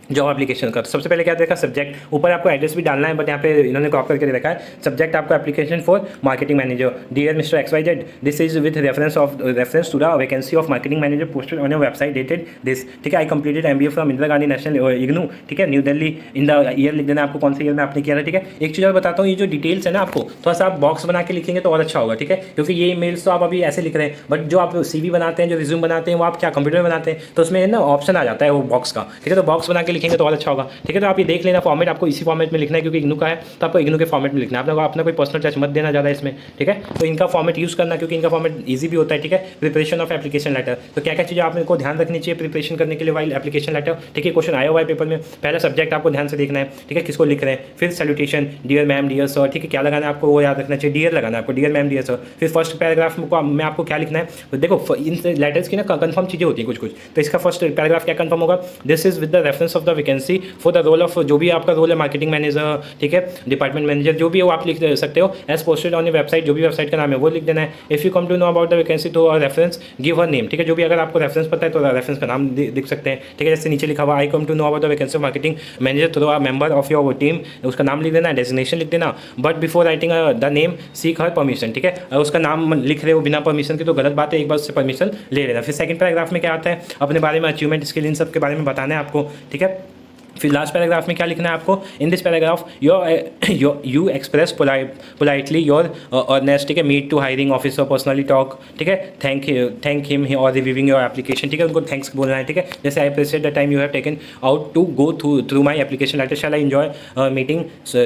जॉब एप्लीकेशन का। तो सबसे पहले क्या देखा, सब्जेक्ट, ऊपर आपको एड्रेस भी डालना है, बट यहाँ पे इन्होंने क्रॉप करके दे रखा है। सब्जेक्ट आपको application for marketing manager, dear mister XYZ, this is with reference to the vacancy of marketing manager posted on your website dated this, ठीक है। I completed MBA from Indira Gandhi National IGNOU, ठीक है, New Delhi, in the year लिख देना आपको, कौन से year में आपने किया था, ठीक है। एक चीज़ और बताता हूँ, ये जो डिटेल्स है ना, आपको थोड़ा सा आप बॉक्स बना के लिखेंगे तो और अच्छा होगा, ठीक है, क्योंकि ये ईमेल्स तो आप अभी ऐसे लिख रहे हैं, बट जो आप CV बनाते हैं, जो रिज्यूम बनाते हैं, वो आप क्या कंप्यूटर में बनाते हैं, तो उसमें ना ऑप्शन आ जाता है वो बॉक्स का, ठीक है। तो बॉक्स बना के लिखेंगे तो और अच्छा होगा, ठीक है। तो आप ये देख लेना, फॉर्मेट आपको इसी फॉर्मेट में लिखना है, क्योंकि इग्नू का है तो आपको इग्नू के फॉर्मेट में लिखना है। आपने अपना कोई पर्सनल टच मत देना ज़्यादा इसमें, ठीक है। तो इनका फॉर्मेट यूज़ करना, क्योंकि इनका फॉर्मेट ईजी भी होता है, ठीक है। प्रिपरेशन ऑफ एप्लीकेशन लेटर, तो क्या क्या चीज़ें आपको ध्यान रखनी चाहिए प्रिपरेशन करने के लिए वाइल एप्लीकेशन लेटर, ठीक है। क्वेश्चन आया हुआ है पेपर में। पहला सब्जेक्ट आपको ध्यान से देखना है, ठीक है, किसको लिख रहे हैं। फिर salutation, dear ma'am, dear sir, ठीक है, क्या लगाना है आपको वो याद रखना चाहिए, डियर लगाना है आपको, डियर मैम, डियर सर। फिर फर्स्ट पैराग्राफ में आपको क्या लिखना है, तो देखो इन लेटर्स की ना कंफर्म चीज़ें होती हैं कुछ कुछ, तो इसका फर्स्ट पैराग्राफ क्या कंफर्म होगा, this is with the reference of the vacancy for the role of, जो भी आपका रोल है, मार्केटिंग मैनेजर, ठीक है, डिपार्टमेंट मैनेजर, जो भी है वो आप लिख सकते हो, एज पोस्टेड ऑन वेबसाइट, जो भी वेबसाइट का नाम है वो लिख देना है। If you come to know about the vacancy तो रेफरेंस गिव हर नेम, ठीक है, जो भी अगर आपको रेफरेंस पता है तो रेफरेंस का नाम लिख सकते हैं, ठीक है। जैसे नीचे लिखा हुआ I come to know about the vacancy of marketing manager through a member of your team, उसका नाम लिख देना, डेजिग्नेशन लिख देना, but before writing the name seek her permission, ठीक है। अगर उसका नाम लिख रहे हो बिना परमिशन के तो गलत बात है, एक बार उससे परमिशन ले लेना। फिर सेकंड पैराग्राफ में क्या आता है, अपने बारे में, अचीवमेंट, स्किल, इन सब के बारे में बताना है आपको, ठीक है। फिर लास्ट पैराग्राफ में क्या लिखना है आपको, in this paragraph you express politely your earnest, ठीक है, meet to hiring officer, personally talk, ठीक है, थैंक हिम और रिव्यूइंग योर एप्लीकेशन, ठीक है, उनको थैंक्स बोलना है, ठीक है। जैसे I appreciate the time you have taken out to go through my application letter, shall I enjoy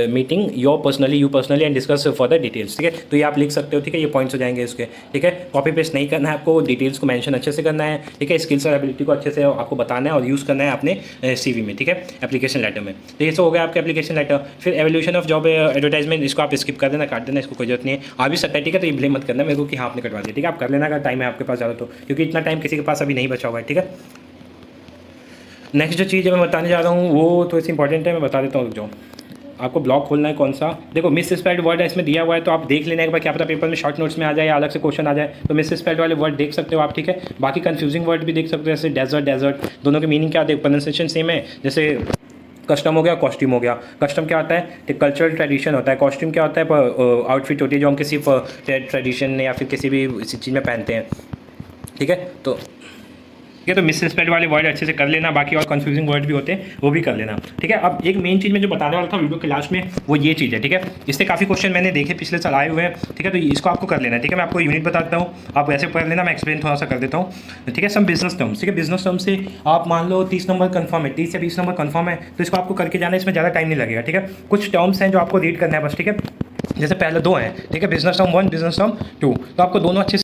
meeting your personally and discuss further details, ठीक है। तो ये आप लिख सकते हो, ठीक है, ये पॉइंट्स हो जाएंगे इसके, ठीक है। कॉपी पेस्ट नहीं करना है आपको, डिटेल्स को मेंशन अच्छे से करना है, ठीक है। स्किल्स और एबिलिटी को अच्छे से आपको बताना है और यूज़ करना है अपने CV में, ठीक है, एप्लीकेशन लेटर में। तो ये सब हो गया आपका एप्लीकेशन लेटर। फिर एवोल्यूशन ऑफ जॉब एडवर्टाइजमेंट, इसको आप स्किप कर देना, काट देना, इसको कोई जरूरत नहीं है। आ भी सकता है, ठीक है, तो ये ब्लेम मत करना मेरे को कि हाँ आपने कटवा दिया, ठीक है। आप कर लेना अगर टाइम है आपके पास ज़्यादा तो, क्योंकि इतना टाइम किसी के पास अभी नहीं बचा हुआ है, ठीक है। नेक्स्ट जो चीज़ मैं बताने जा रहा हूँ वो थोड़ी सी इंपॉर्टेंट है, मैं बता देता हूँ, रुक जाओ। आपको ब्लॉक खोलना है कौन सा, देखो मिस स्पेल्ड वर्ड है इसमें दिया हुआ है, तो आप देख लेना एक बार, क्या पता पेपर में शॉर्ट नोट्स में आ जाए या अलग से क्वेश्चन आ जाए, तो मिस स्पेल्ड वाले वर्ड देख सकते हो आप, ठीक है। बाकी कंफ्यूजिंग वर्ड भी देख सकते हो, जैसे डेजर्ट, दोनों के मीनिंग क्या, प्रोनाउंसिएशन सेम है। जैसे कस्टम हो गया, कॉस्ट्यूम हो गया। कस्टम क्या होता है, कल्चरल ट्रेडिशन होता है। कॉस्ट्यूम क्या होता है, आउटफिट होती है जो हम किसी ट्रेडिशन या फिर किसी भी चीज़ में पहनते हैं, ठीक है। तो ठीक है, तो मिस स्पेल्ड वाले वर्ड अच्छे से कर लेना, बाकी और कंफ्यूजिंग वर्ड भी होते हैं वो भी कर लेना, ठीक है। अब एक मेन चीज़ मैं जो बताने वाला था वीडियो के लास्ट में वो ये चीज़ है, ठीक है। इससे काफ़ी क्वेश्चन मैंने देखे पिछले साल आए हुए हैं, ठीक है, तो इसको आपको कर लेना है, ठीक है। मैं आपको यूनिट बताता हूँ, आप वैसे पढ़ लेना, मैं एक्सप्लेन थोड़ा सा कर देता हूँ, ठीक है। सम बिजनेस टर्म्स, ठीक है, बिजनेस टर्म्स से आप मान लो 30 नंबर कन्फर्म है, 30 से 20 नंबर कन्फर्म है, तो इसको आपको करके जाना है, इसमें ज़्यादा टाइम नहीं लगेगा, ठीक है। कुछ टर्म्स हैं जो आपको रीड करना है बस, ठीक है। जैसे पहले दो हैं, ठीक है, बिजनेस टर्म 1, बिजनेस टर्म 2, तो आपको दोनों अच्छे